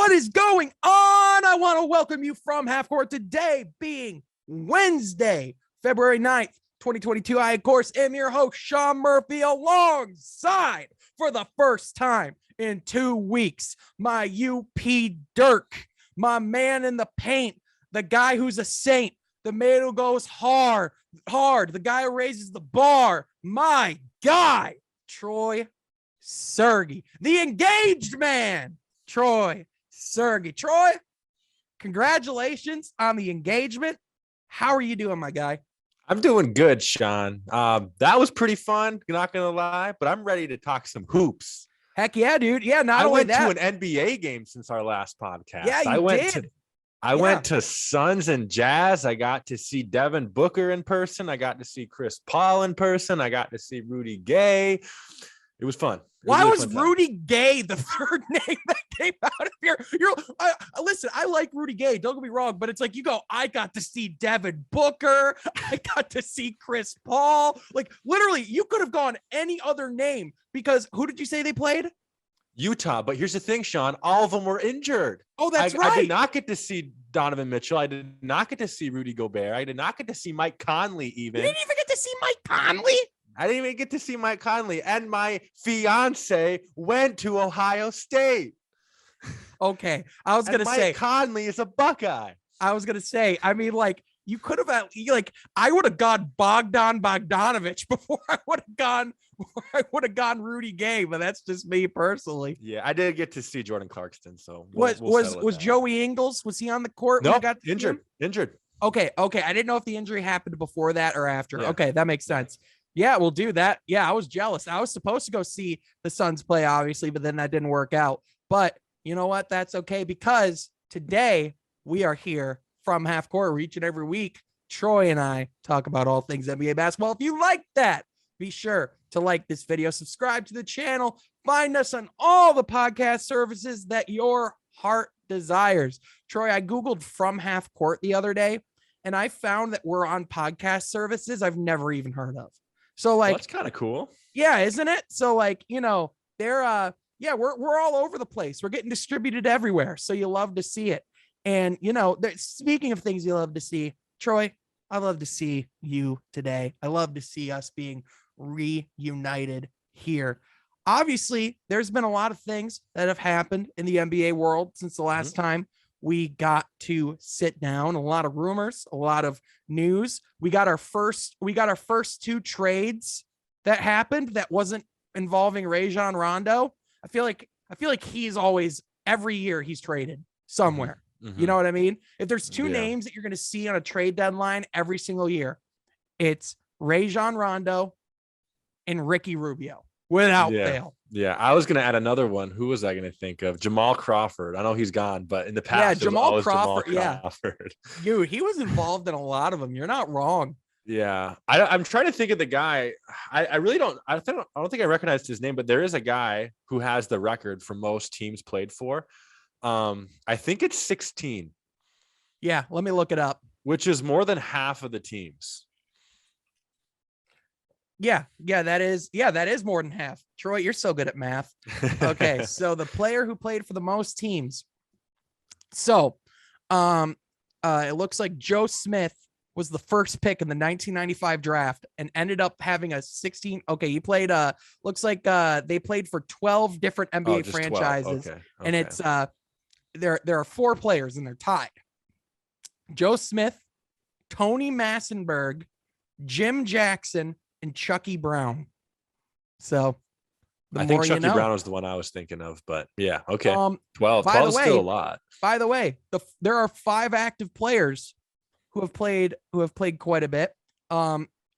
What is going on? I want to welcome you from Half Court today being Wednesday, February 9th, 2022. I, of course, am your host, Sean Murphy, alongside for the first time in 2 weeks, my UP Dirk, my man in the paint, the guy who's a saint, the man who goes hard, the guy who raises the bar, my guy, Troy Sergey, the engaged man, Troy Sergey. Troy, congratulations on the engagement. How are you doing, my guy? I'm doing good, Sean. That was pretty fun, not gonna lie, but I'm ready to talk some hoops. Heck yeah, dude. Yeah, I went to an NBA game since our last podcast. Yeah, I went to Suns and Jazz. I got to see Devin Booker in person. I got to see Chris Paul in person. I got to see Rudy Gay. It was fun. Why was Rudy Gay the third name that came out of here? Listen, I like Rudy Gay. Don't get me wrong, but it's like you go, I got to see Devin Booker. I got to see Chris Paul. Like literally, you could have gone any other name because who did you say they played? Utah. But here's the thing, Sean. All of them were injured. Oh, that's right. I did not get to see Donovan Mitchell. I did not get to see Rudy Gobert. I did not get to see Mike Conley even. You didn't even get to see Mike Conley? I didn't even get to see Mike Conley, and my fiance went to Ohio State. Okay, I was gonna say Mike Conley is a Buckeye. I was gonna say, I mean, like you could have I would have gone Bogdanovich before I would have gone Rudy Gay, but that's just me personally. Yeah, I did get to see Jordan Clarkson. So was Joey Ingles? Was he on the court? No, injured. Okay. I didn't know if the injury happened before that or after. Yeah. Okay, that makes sense. Yeah, we'll do that. Yeah, I was jealous. I was supposed to go see the Suns play, obviously, but then that didn't work out. But you know what? That's okay because today we are here from Half Court each and every week. Troy and I talk about all things NBA basketball. If you like that, be sure to like this video, subscribe to the channel, find us on all the podcast services that your heart desires. Troy, I Googled From Half Court the other day, and I found that we're on podcast services I've never even heard of. So like, that's kind of cool. Yeah, isn't it? So like, you know, they're we're all over the place. We're getting distributed everywhere. So you love to see it. And you know, speaking of things you love to see, Troy, I love to see you today. I love to see us being reunited here. Obviously, there's been a lot of things that have happened in the NBA world since the last time we got to sit down. A lot of rumors, a lot of news. We got our first two trades that happened that wasn't involving Rajon Rondo. I feel like he's always, every year he's traded somewhere. Mm-hmm. You know what I mean? If there's two names that you're going to see on a trade deadline every single year, it's Rajon Rondo and Ricky Rubio without fail. Yeah, I was going to add another one. Who was I going to think of? Jamal Crawford. I know he's gone, but in the past, Jamal Crawford. Dude, he was involved in a lot of them. You're not wrong. Yeah, I'm trying to think of the guy. I really don't. I don't think I recognized his name, but there is a guy who has the record for most teams played for. I think it's 16. Yeah, let me look it up. Which is more than half of the teams. Yeah, that is more than half. Troy, you're so good at math. Okay, so the player who played for the most teams. So, it looks like Joe Smith was the first pick in the 1995 draft and ended up having a 16. Okay, he played. Looks like they played for 12 different NBA franchises, and it's there are 4 players and they're tied. Joe Smith, Tony Massenberg, Jim Jackson, and Chucky Brown. So I think Chucky Brown was the one I was thinking of, but yeah. Okay. 12 is still a lot. By the way, there are 5 active players who have played quite a bit.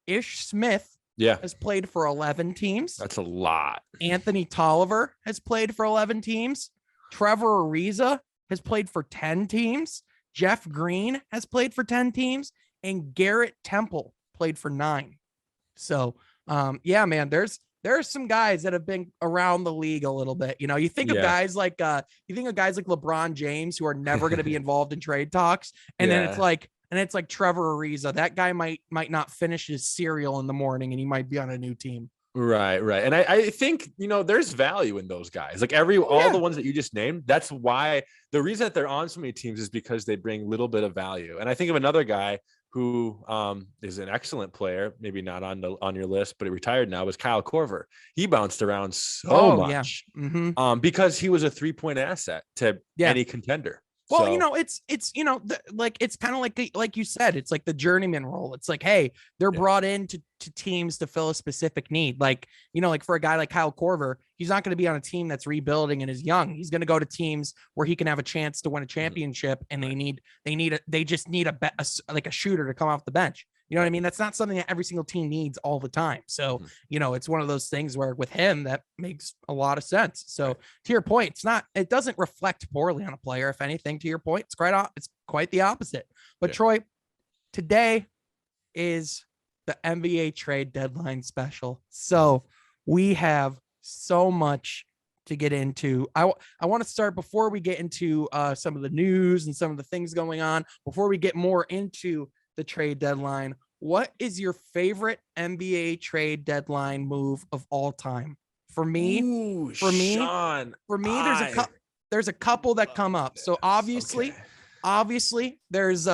Ish Smith has played for 11 teams. That's a lot. Anthony Tolliver has played for 11 teams. Trevor Ariza has played for 10 teams. Jeff Green has played for 10 teams, and Garrett Temple played for 9. So, yeah, man, there are some guys that have been around the league a little bit. You know, you think of guys like LeBron James who are never going to be involved in trade talks, and then it's like Trevor Ariza. That guy might not finish his cereal in the morning, and he might be on a new team. Right, right. And I think, there's value in those guys. Like all the ones that you just named, that's why the reason that they're on so many teams is because they bring a little bit of value. And I think of another guy who is an excellent player, maybe not on your list, but he retired now, was Kyle Korver. He bounced around so much because he was a 3-point asset to any contender. Well, So, it's like it's kind of like you said, it's like the journeyman role. It's like, hey, they're brought in to teams to fill a specific need. Like, like for a guy like Kyle Korver, he's not going to be on a team that's rebuilding and is young. He's going to go to teams where he can have a chance to win a championship, and they just need a shooter to come off the bench. You know what I mean? That's not something that every single team needs all the time. So, it's one of those things where with him, that makes a lot of sense. So to your point, it doesn't reflect poorly on a player. If anything, to your point, it's quite the opposite. But Troy, today is the NBA trade deadline special. So we have so much to get into. I want to start before we get into some of the news and some of the things going on, before we get more into the trade deadline. What is your favorite NBA trade deadline move of all time? For me, Sean, there's a couple that come up. So obviously there's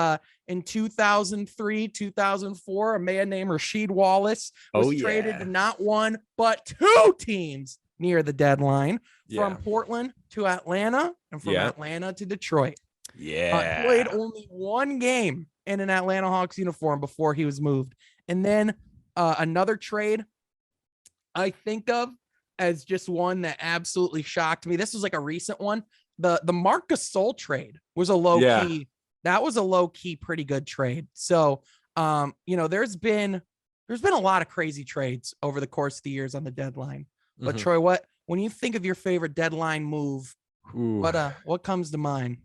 in 2003, 2004, a man named Rasheed Wallace was traded to not one, but two teams near the deadline, from Portland to Atlanta and from Atlanta to Detroit. Played only one game in an Atlanta Hawks uniform before he was moved. And then another trade I think of as just one that absolutely shocked me. This was like a recent one. The Marcus Gasol trade was a low key. That was a low key, pretty good trade. So, there's been a lot of crazy trades over the course of the years on the deadline. But Troy, when you think of your favorite deadline move, what comes to mind?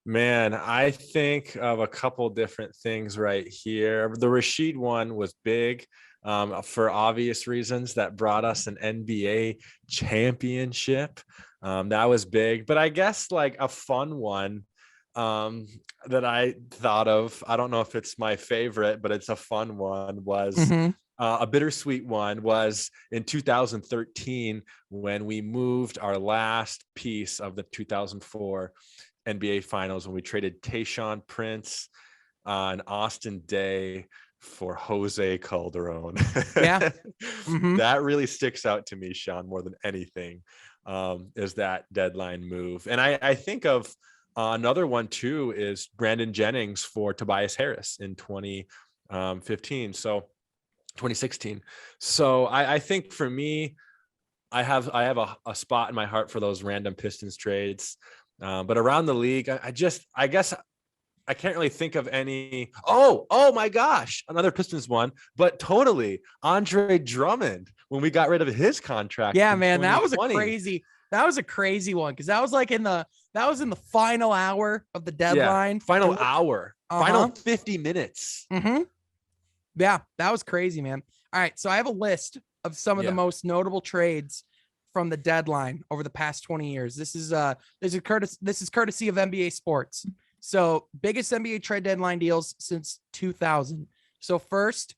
Man, I think of a couple different things right here. The Rasheed one was big for obvious reasons. That brought us an NBA championship. That was big. But I guess like a fun one that I thought of, I don't know if it's my favorite, but it's a fun one, was a bittersweet one, was in 2013 when we moved our last piece of the 2004 NBA Finals, when we traded Tayshaun Prince and Austin Day for Jose Calderon. That really sticks out to me, Sean, more than anything, is that deadline move. And I think of another one too, is Brandon Jennings for Tobias Harris in 2016. So I think for me, I have a spot in my heart for those random Pistons trades. But around the league, I guess I can't really think of any. Oh my gosh, another Pistons one, but totally Andre Drummond when we got rid of his contract. Yeah, man, that was a crazy one, because that was like in the final hour of the deadline. Final 50 minutes. Yeah, that was crazy, man. All right, so I have a list of some of the most notable trades from the deadline over the past 20 years. This is courtesy of NBA Sports. So biggest NBA trade deadline deals since 2000. So first,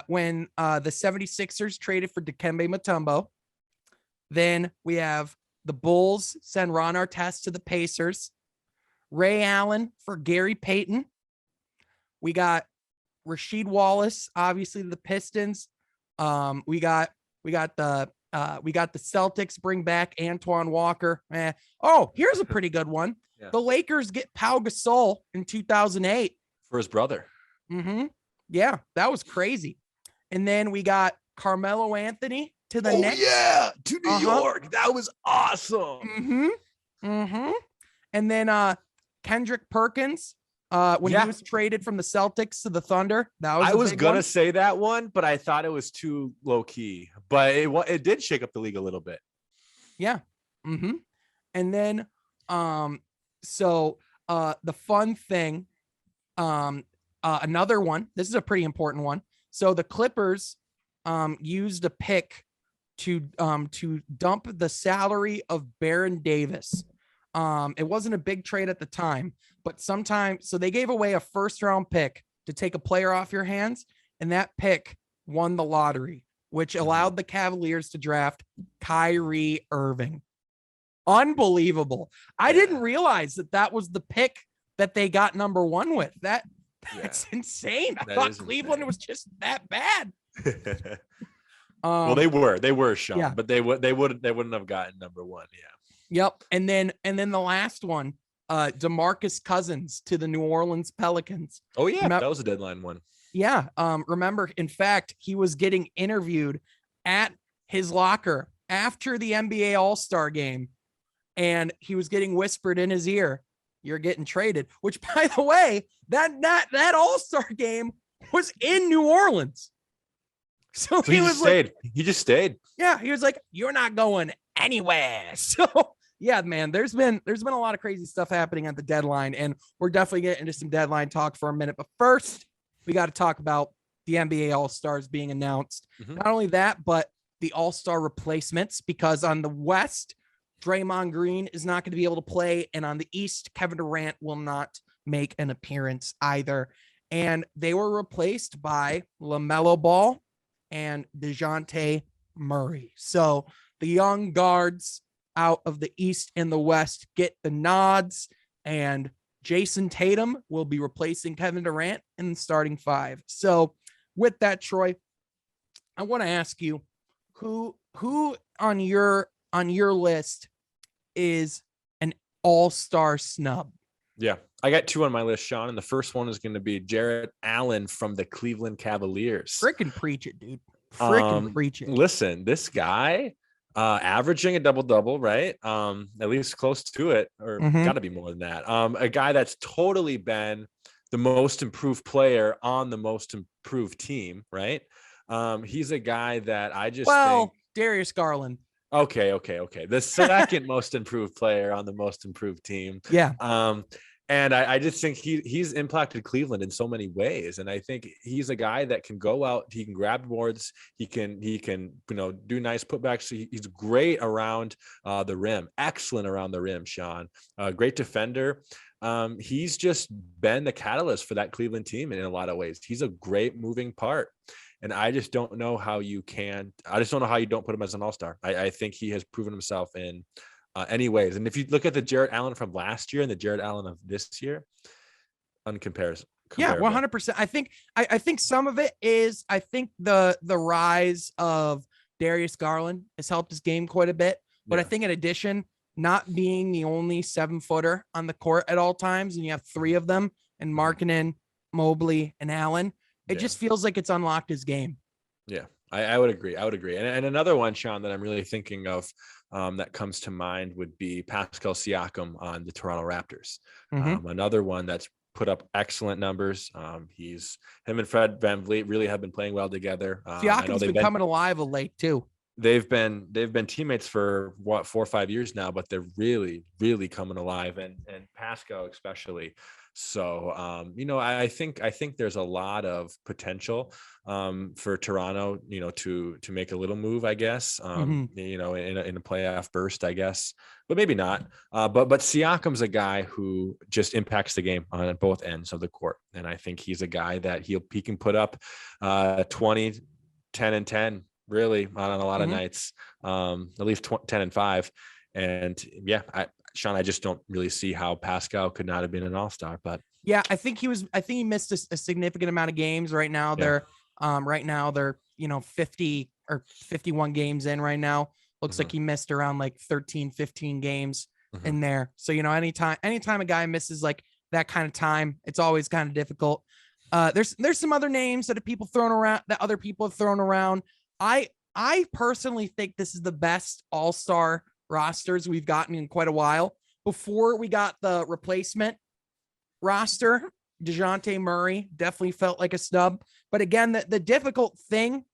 when the 76ers traded for Dikembe Mutombo. Then we have the Bulls send Ron Artest to the Pacers. Ray Allen for Gary Payton. We got Rasheed Wallace, obviously, to the Pistons. We got the Celtics bring back Antoine Walker. Here's a pretty good one. Yeah. The Lakers get Pau Gasol in 2008 for his brother. Yeah, that was crazy. And then we got Carmelo Anthony to the Knicks. Yeah, to New York. That was awesome. And then Kendrick Perkins when he was traded from the Celtics to the Thunder. I was gonna say that one, but I thought it was too low key. But it did shake up the league a little bit. Yeah. And then the fun thing, another one. This is a pretty important one. So the Clippers used a pick to dump the salary of Baron Davis. It wasn't a big trade at the time, but so they gave away a first round pick to take a player off your hands, and that pick won the lottery. which allowed the Cavaliers to draft Kyrie Irving. Unbelievable. I didn't realize that was the pick that they got number 1 with. That's insane. I thought Cleveland was just that bad. Well, they were Sean, but they wouldn't have gotten number 1. Yeah. Yep. And then the last one, Demarcus Cousins to the New Orleans Pelicans. Oh yeah, that was a deadline one. Yeah. Remember, in fact, he was getting interviewed at his locker after the NBA All-Star game, and he was getting whispered in his ear, "You're getting traded," which, by the way, that All-Star game was in New Orleans. So he was stayed. He just stayed. Yeah. He was like, "You're not going anywhere." So yeah, man, there's been a lot of crazy stuff happening at the deadline, and we're definitely getting into some deadline talk for a minute. But first, we got to talk about the NBA All-Stars being announced. Not only that, but the All-Star replacements, because on the West, Draymond Green is not going to be able to play, and on the East, Kevin Durant will not make an appearance either. And they were replaced by LaMelo Ball and DeJounte Murray. So the young guards out of the East and the West get the nods, and Jason Tatum will be replacing Kevin Durant in the starting 5. So with that, Troy, I want to ask you, who on your list is an all-star snub? Yeah, I got 2 on my list, Sean, and the first one is going to be Jarrett Allen from the Cleveland Cavaliers. Freaking preach it, dude. Freaking preach it. Listen, this guy averaging a double-double, right? At least close to it, or got to be more than that. A guy that's totally been the most improved player on the most improved team, right? He's a guy that I just think Darius Garland. Okay. The second most improved player on the most improved team. Yeah. And I just think he's impacted Cleveland in so many ways. And I think he's a guy that can go out, he can grab boards, he can do nice putbacks. He's great around the rim, excellent around the rim, Sean. Great defender. He's just been the catalyst for that Cleveland team in a lot of ways. He's a great moving part. And I just don't know how you don't put him as an all-star. I think he has proven himself in any ways. And if you look at the Jarrett Allen from last year and the Jarrett Allen of this year, uncomparable. Yeah, 100%. I think some of it is, I think the rise of Darius Garland has helped his game quite a bit. But I think in addition, not being the only 7-footer on the court at all times, and you have 3 of them, and Markkanen, Mobley, and Allen, it just feels like it's unlocked his game. Yeah, I would agree. And another one, Sean, that I'm really thinking of that comes to mind would be Pascal Siakam on the Toronto Raptors. Another one that's put up excellent numbers. Him and Fred VanVleet really have been playing well together. Siakam's been coming alive of late too. They've been teammates for 4 or 5 years now, but they're really, really coming alive, and Pascal especially. So, I think there's a lot of potential for Toronto, to make a little move, I guess, in a playoff burst, I guess, but maybe not. But Siakam's a guy who just impacts the game on both ends of the court. And I think he's a guy that he can put up 20, 10 and 10, really on a lot of nights, at least 10 and 5. And yeah, Sean, I just don't really see how Pascal could not have been an all-star, but yeah, I think he missed a significant amount of games. Right now they're 50 or 51 games in right now. Looks like he missed around like 13, 15 games in there. So, anytime a guy misses like that kind of time, it's always kind of difficult. There's some other names that other people have thrown around. I personally think this is the best all-star rosters we've gotten in quite a while. Before we got the replacement roster, DeJounte Murray definitely felt like a snub. But again, the difficult thing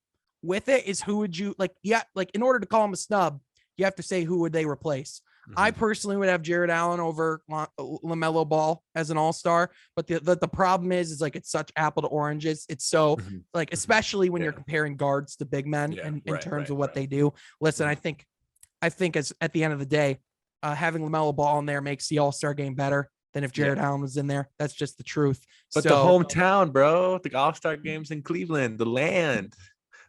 with it is who would you in order to call him a snub, you have to say who would they replace. I personally would have Jarrett Allen over LaMelo Ball as an all-star, but the problem is like it's such apple to oranges. It's so especially when you're comparing guards to big men in terms of what they do. Listen, I think as at the end of the day, having LaMelo Ball in there makes the all-star game better than if Jarrett Allen was in there. That's just the truth. But the hometown, bro, the all-star games in Cleveland, the land.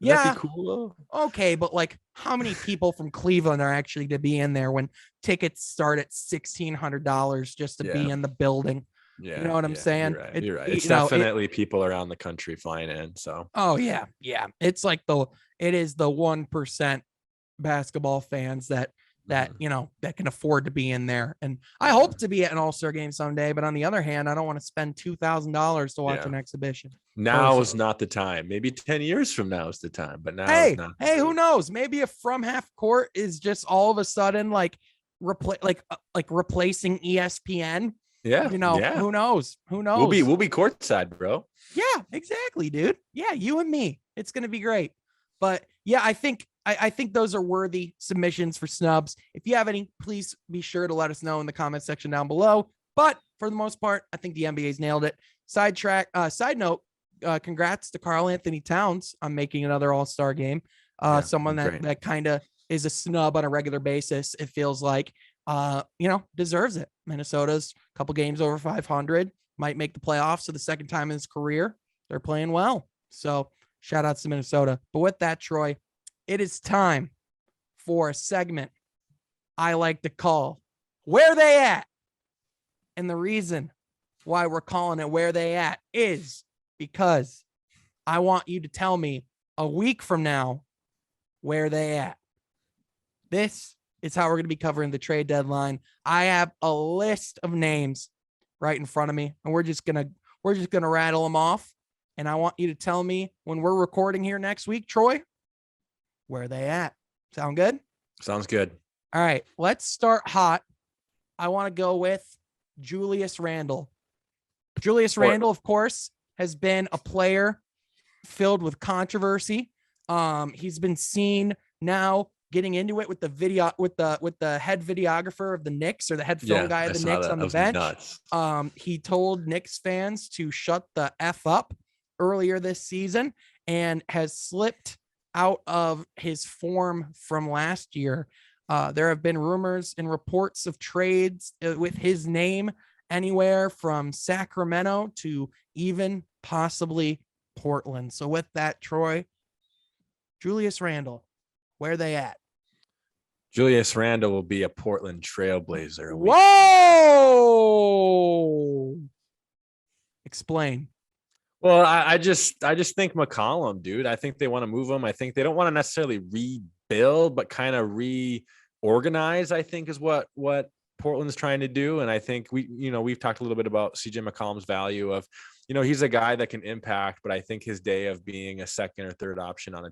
That'd Yeah. be cool. Okay, but like, how many people from Cleveland are actually to be in there when tickets start at $1,600 just to be Yeah. in the building? You know Yeah. what I'm Yeah. saying? You're right. It, You're right. It's you know, it. definitely people around the country flying in. So Oh yeah, yeah. It's like it is the 1% basketball fans that mhm. that can afford to be in there. And I Yeah. hope to be at an All-Star game someday. But on the other hand, I don't want to spend $2,000 to watch Yeah. an exhibition. Now is Personally. not the time. Maybe 10 years from now is the time, but now is Hey, not the hey, who time. knows? Maybe if From Half Court is just all of a sudden like replacing ESPN, Yeah. Yeah. who knows? Who We'll be knows? we'll be courtside, bro. Yeah, exactly, dude. Yeah, you and me. It's gonna be great. But yeah, I think those are worthy submissions for snubs. If you have any, please be sure to let us know in the comment section down below. But for the most part, I think the NBA's nailed it. Side note, congrats to Karl Anthony Towns on making another All-Star game. Yeah, Someone great. that kind of is a snub on a regular basis. It feels like, deserves it. Minnesota's a couple games over 500, might make the playoffs for the second time in his career. They're playing well. So shout outs to Minnesota. But with that, Troy, it is time for a segment I like to call Where They At? And the reason why we're calling it Where They At is because I want you to tell me a week from now where they at. This is how we're going to be covering the trade deadline. I have a list of names right in front of me, and we're just gonna rattle them off. And I want you to tell me when we're recording here next week, Troy, where they at. Sound good? Sounds good. All right, let's start hot. I want to go with Julius Randle. Julius Randle, of course, has been a player filled with controversy. He's been seen now getting into it with the head videographer of the Knicks, or the head film guy of the Knicks on the bench. Nuts. He told Knicks fans to shut the F up earlier this season and has slipped out of his form from last year. There have been rumors and reports of trades with his name anywhere from Sacramento to even possibly Portland. So with that, Troy, Julius Randle, where they at? Julius Randle will be a Portland Trailblazer. Whoa! Explain. Well, I just think McCollum, dude. I think they want to move him. I think they don't want to necessarily rebuild, but kind of reorganize, I think is what Portland's trying to do. And I think we've talked a little bit about CJ McCollum's value of, he's a guy that can impact, but I think his day of being a second or third option on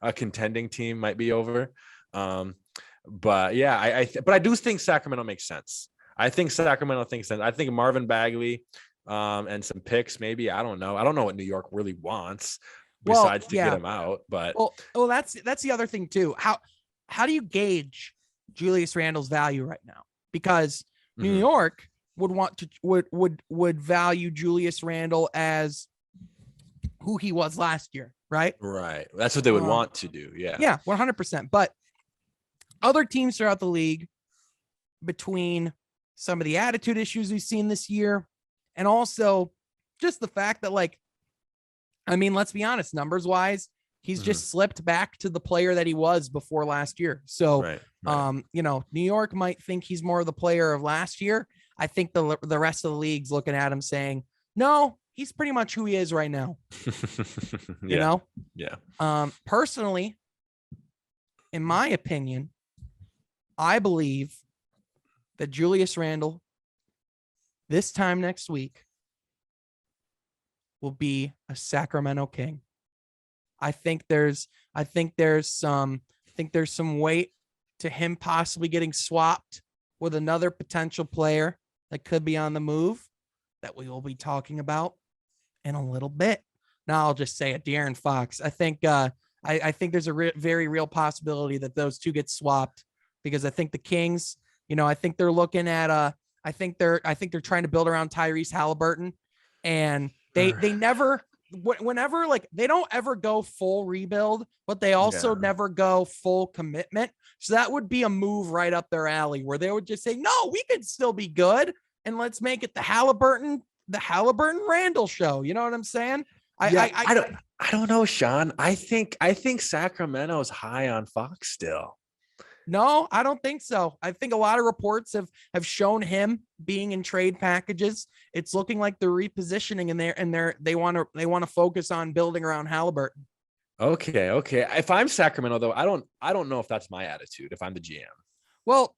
a contending team might be over. But yeah, but I do think Sacramento makes sense. I think Sacramento thinks sense. I think Marvin Bagley, and some picks, maybe. I don't know what New York really wants besides to get him out. But that's the other thing too. How do you gauge Julius Randle's value right now? Because New York would value Julius Randle as who he was last year, right? Right. That's what they would want to do. Yeah. Yeah, 100%. But other teams throughout the league, between some of the attitude issues we've seen this year, and also just the fact that, let's be honest, numbers wise, he's just slipped back to the player that he was before last year. So, right. New York might think he's more of the player of last year. I think the rest of the league's looking at him saying, no, he's pretty much who he is right now. Yeah. Personally, in my opinion, I believe that Julius Randle this time next week will be a Sacramento King. I think there's some weight to him possibly getting swapped with another potential player that could be on the move that we will be talking about in a little bit. Now I'll just say it, De'Aaron Fox. I think there's a very real possibility that those two get swapped, because I think the Kings, I think they're looking at I think they're trying to build around Tyrese Halliburton, and they never, whenever, they don't ever go full rebuild, but they also never go full commitment. So that would be a move right up their alley, where they would just say, no, we could still be good, and let's make it the Halliburton Randle show. You know what I'm saying? I don't know, Sean. I think Sacramento's high on Fox still. No, I don't think so. I think a lot of reports have shown him being in trade packages. It's looking like they're repositioning in there, and they want to focus on building around Halliburton. Okay. If I'm Sacramento though, I don't know if that's my attitude if I'm the GM. Well,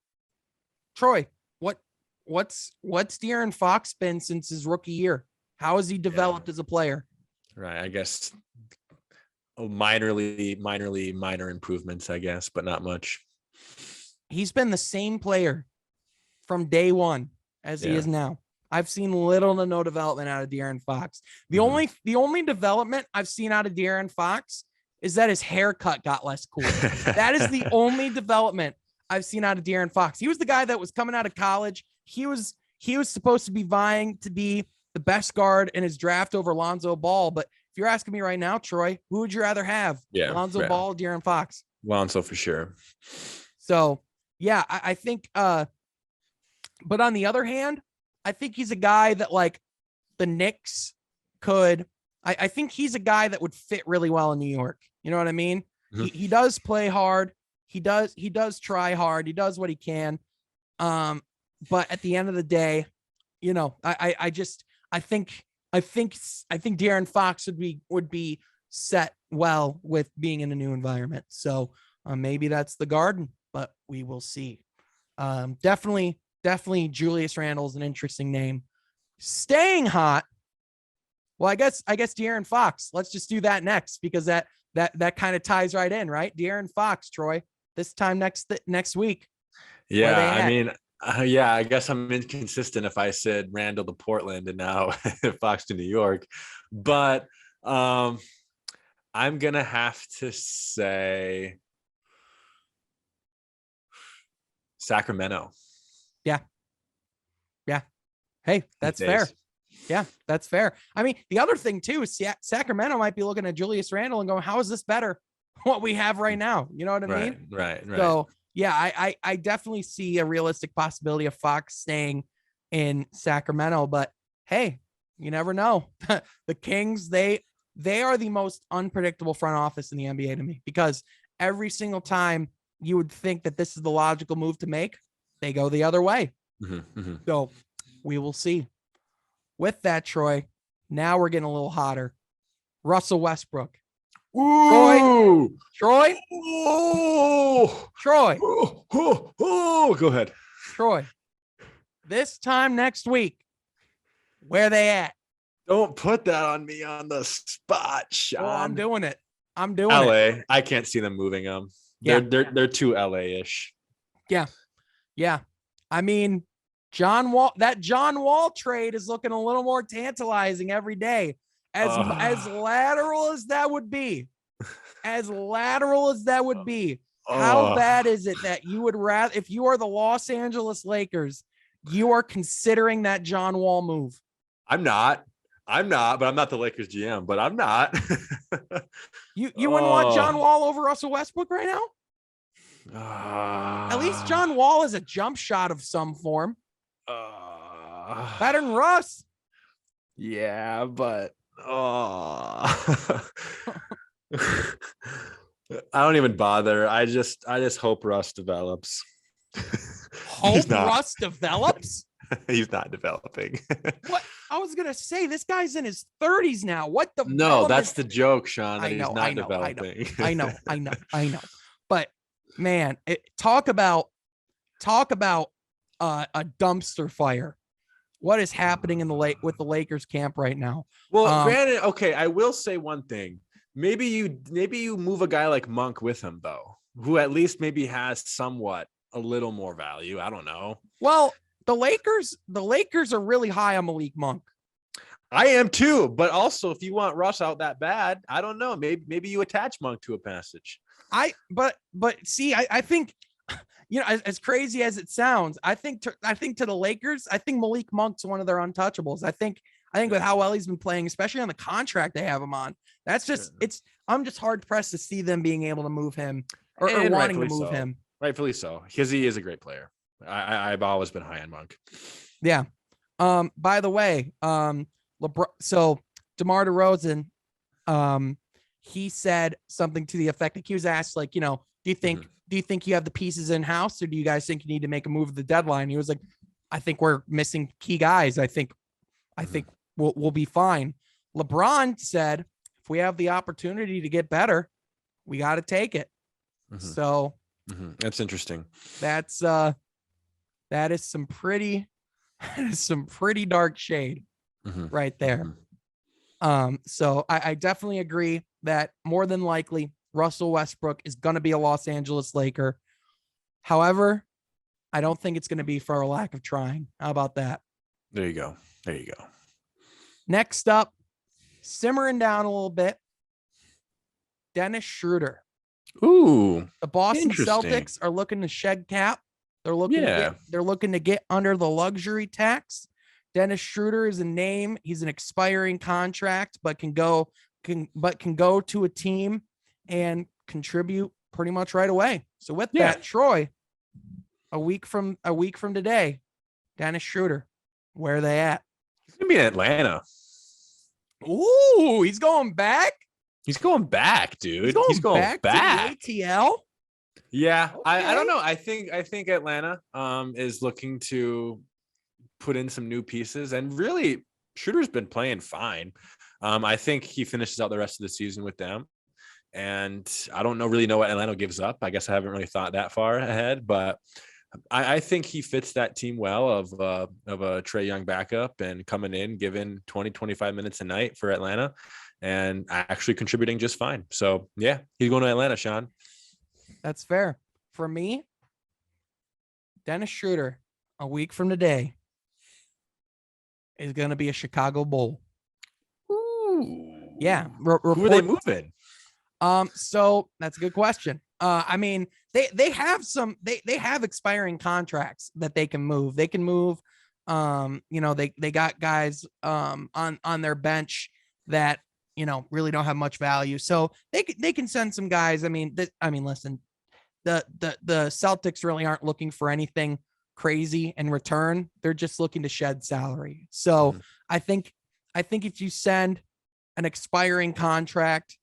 Troy, what's De'Aaron Fox been since his rookie year? How has he developed as a player? Right. I guess minor improvements, I guess, but not much. He's been the same player from day one as he is now. I've seen little to no development out of De'Aaron Fox. The only development I've seen out of De'Aaron Fox is that his haircut got less cool. That is the only development I've seen out of De'Aaron Fox. He was the guy that was coming out of college. He was supposed to be vying to be the best guard in his draft over Lonzo Ball. But if you're asking me right now, Troy, who would you rather have? Lonzo Ball or De'Aaron Fox? Lonzo for sure. So yeah, I think, but on the other hand, I think he's a guy that like the Knicks could, I think he's a guy that would fit really well in New York. You know what I mean? Mm-hmm. He does play hard. He does try hard. He does what he can. But at the end of the day, you know, I think De'Aaron Fox would be set well with being in a new environment. So maybe that's the Garden, but we will see. Definitely Julius Randle is an interesting name. Staying hot. Well, I guess De'Aaron Fox. Let's just do that next because that kind of ties right in, right? De'Aaron Fox, Troy. This time next week. Yeah, I mean, I guess I'm inconsistent if I said Randle to Portland and now Fox to New York, but I'm gonna have to say Sacramento. Yeah. Hey, that's fair. Yeah, that's fair. I mean, the other thing too is Sacramento might be looking at Julius Randle and going, "How is this better? What we have right now?" You know what I mean? Right. So yeah, I definitely see a realistic possibility of Fox staying in Sacramento, but hey, you never know. The Kings, they are the most unpredictable front office in the NBA to me because every single time you would think that this is the logical move to make, they go the other way. So we will see. With that, Troy, now we're getting a little hotter. Russell Westbrook. Ooh. Troy. Go ahead. Troy. This time next week, where they at? Don't put that on me on the spot, Sean. Oh, I'm doing it. LA. I can't see them moving them. They're too LA-ish. Yeah. I mean, John Wall trade is looking a little more tantalizing every day. As lateral as that would be. How bad is it that you would rather, if you are the Los Angeles Lakers, you are considering that John Wall move? I'm not, but I'm not the Lakers GM, but I'm not. You wouldn't want John Wall over Russell Westbrook right now? At least John Wall is a jump shot of some form. Better than Russ. Yeah, but I don't even bother. I just hope Russ develops. Russ develops? He's not developing. What? I was gonna say this guy's in his 30s now. What the? No, that's the joke, Sean. That he's not developing. I know. But man, talk about a dumpster fire. What is happening in with the Lakers camp right now? Well, granted, okay, I will say one thing. Maybe you move a guy like Monk with him though, who at least maybe has somewhat a little more value. I don't know. Well, the Lakers are really high on Malik Monk. I am too, but also if you want Russ out that bad, I don't know. Maybe you attach Monk to a passage. But see, I think, you know, as crazy as it sounds, I think to the Lakers, I think Malik Monk's one of their untouchables. I think with how well he's been playing, especially on the contract they have him on, that's just I'm just hard pressed to see them being able to move him or wanting to move him. Rightfully so, because he is a great player. I've always been high on Monk. Yeah. By the way, LeBron. So DeMar DeRozan He said something to the effect that he was asked, like, do you think you have the pieces in house, or do you guys think you need to make a move at the deadline? He was like, I think we're missing key guys. I think we'll be fine. LeBron said, if we have the opportunity to get better, we got to take it. So that's interesting. That is some pretty dark shade right there. So I definitely agree that more than likely Russell Westbrook is going to be a Los Angeles Laker. However, I don't think it's going to be for a lack of trying. How about that? There you go. Next up, simmering down a little bit, Dennis Schroeder. Ooh, the Boston Celtics are looking to shed cap. They're looking to get under the luxury tax. Dennis Schroeder is a name. He's an expiring contract, but can go to a team and contribute pretty much right away. So with that, Troy, a week from today, Dennis Schroeder, where are they at? He's gonna be in Atlanta. Ooh, he's going back. He's going back, dude. He's going back. To the ATL. Yeah, okay. I don't know. I think Atlanta is looking to put in some new pieces, and really Schroeder's been playing fine. I think he finishes out the rest of the season with them, and I don't really know what Atlanta gives up. I guess I haven't really thought that far ahead, but I think he fits that team well of a Trae Young backup and coming in, giving 20-25 minutes a night for Atlanta and actually contributing just fine. So yeah, he's going to Atlanta, Sean. That's fair. For me, Dennis Schroeder, a week from today, is going to be a Chicago Bull. Ooh. Yeah. Who are they moving? So that's a good question. I mean, they have expiring contracts that they can move. They can move. They got guys on their bench that really don't have much value. So they can send some guys. I mean, listen, the Celtics really aren't looking for anything crazy in return. They're just looking to shed salary. So I think if you send an expiring contract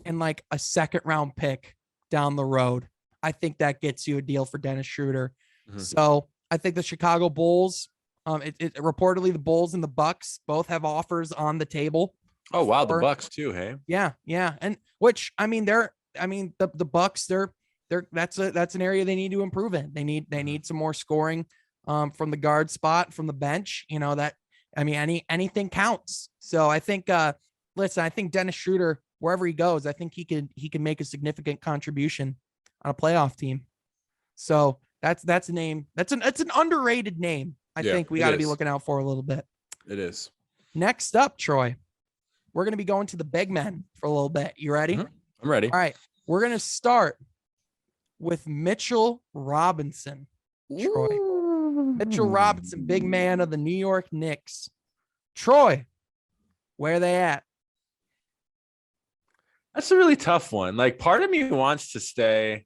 and like a second round pick down the road, I think that gets you a deal for Dennis Schroeder. So I think the Chicago Bulls, reportedly the Bulls and the Bucks both have offers on the table. Oh wow, the Bucks too, hey? Yeah, and which the Bucks, that's an area they need to improve in. They need some more scoring from the guard spot, from the bench. Anything counts. So I think I think Dennis Schroeder, wherever he goes, I think he can make a significant contribution on a playoff team. So that's a name. It's an underrated name. I think we got to be looking out for a little bit. It is. Next up, Troy, we're going to be going to the big men for a little bit. You ready? I'm ready. All right. We're going to start with Mitchell Robinson. Troy. Mitchell Robinson, big man of the New York Knicks. Troy, where are they at? That's a really tough one. Like, part of me wants to stay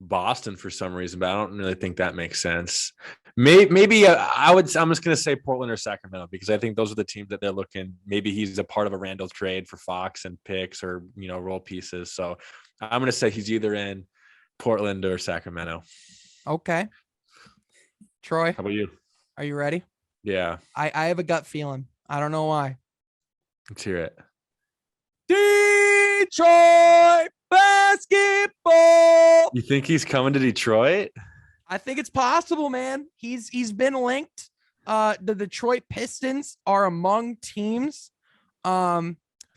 Boston for some reason, but I don't really think that makes sense. Maybe I'm just going to say Portland or Sacramento, because I think those are the teams that they're looking. Maybe he's a part of a Randle trade for Fox and picks or, role pieces. So I'm going to say he's either in Portland or Sacramento. Okay. Troy, how about you? Are you ready? Yeah. I have a gut feeling. I don't know why. Let's hear it. Detroit basketball. You think he's coming to Detroit? I think it's possible, man. He's been linked. The Detroit Pistons are among teams are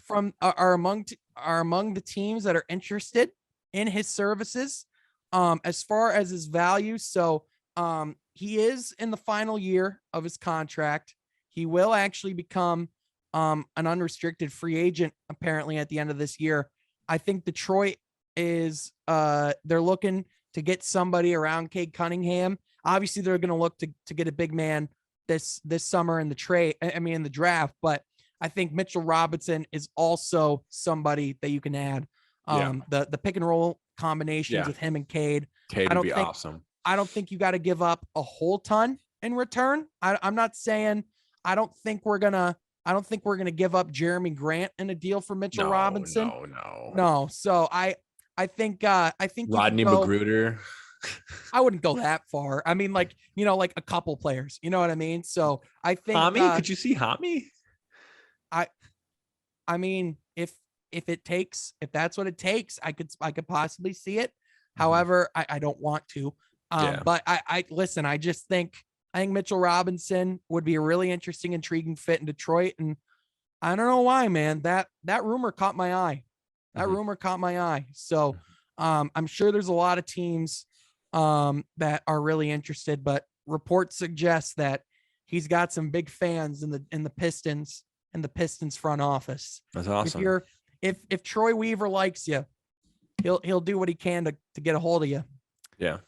among the teams that are interested in his services as far as his value. So he is in the final year of his contract. He will actually become an unrestricted free agent apparently at the end of this year. I think Detroit is they're looking to get somebody around Cade Cunningham. Obviously, they're going to look to get a big man this summer in the draft. But I think Mitchell Robinson is also somebody that you can add. The pick and roll combinations with him and Cade. Cade would be awesome. I don't think you got to give up a whole ton in return. I'm not saying I don't think we're gonna give up Jeremy Grant in a deal for Mitchell Robinson. No. So I think you Rodney could go, Magruder. I wouldn't go that far. I mean, like, like a couple players, you know what I mean? So I think Hami, could you see Hami? I mean, if that's what it takes, I could possibly see it. However, I don't want to. But I listen, I think Mitchell Robinson would be a really interesting, intriguing fit in Detroit. And I don't know why, man, that rumor caught my eye. Rumor caught my eye. So I'm sure there's a lot of teams that are really interested, but reports suggest that he's got some big fans in the Pistons front office. That's awesome. If Troy Weaver likes you, he'll do what he can to get a hold of you. Yeah.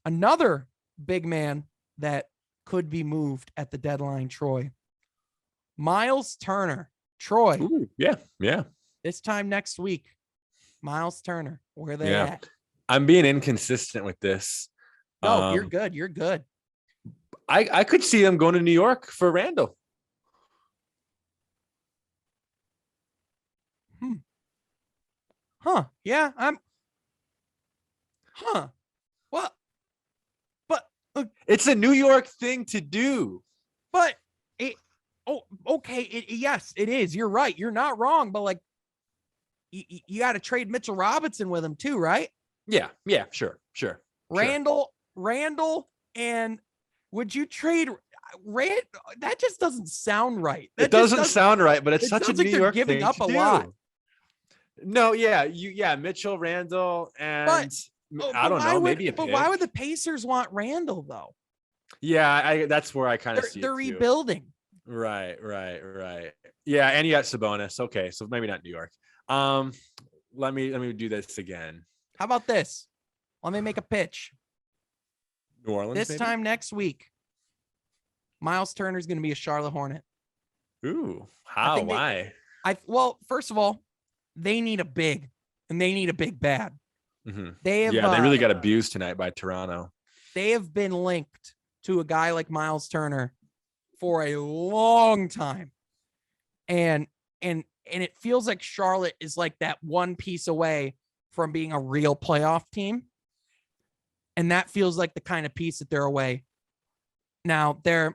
Another big man that could be moved at the deadline, Troy. Miles Turner. Troy. Ooh, yeah. This time next week. Miles Turner. Where they at? I'm being inconsistent with this. No, you're good. You're good. I could see them going to New York for Randle. Huh. Yeah, What? But it's a New York thing to do. But okay. Yes, it is. You're right. You're not wrong. But like, you got to trade Mitchell Robinson with him too, right? Yeah. Sure. Randle, and would you trade Rand? That just doesn't sound right. It doesn't sound right, but it's such a New York giving thing up to a do. lot. No, Mitchell, Randle, and I don't know, maybe a pick. But why would the Pacers want Randle though? Yeah, that's where I kind of see they're it too. rebuilding. Right. Yeah, and you got Sabonis. Okay, so maybe not New York. Let me do this again. How about this? Let me make a pitch. New Orleans. This maybe? time next week, Miles Turner's going to be a Charlotte Hornet. Ooh, how? Why? Well, first of all, they need a big, and they need a big bad. Mm-hmm. They really got abused tonight by Toronto. They have been linked to a guy like Miles Turner for a long time, and it feels like Charlotte is like that one piece away from being a real playoff team, and that feels like the kind of piece that they're away. Now they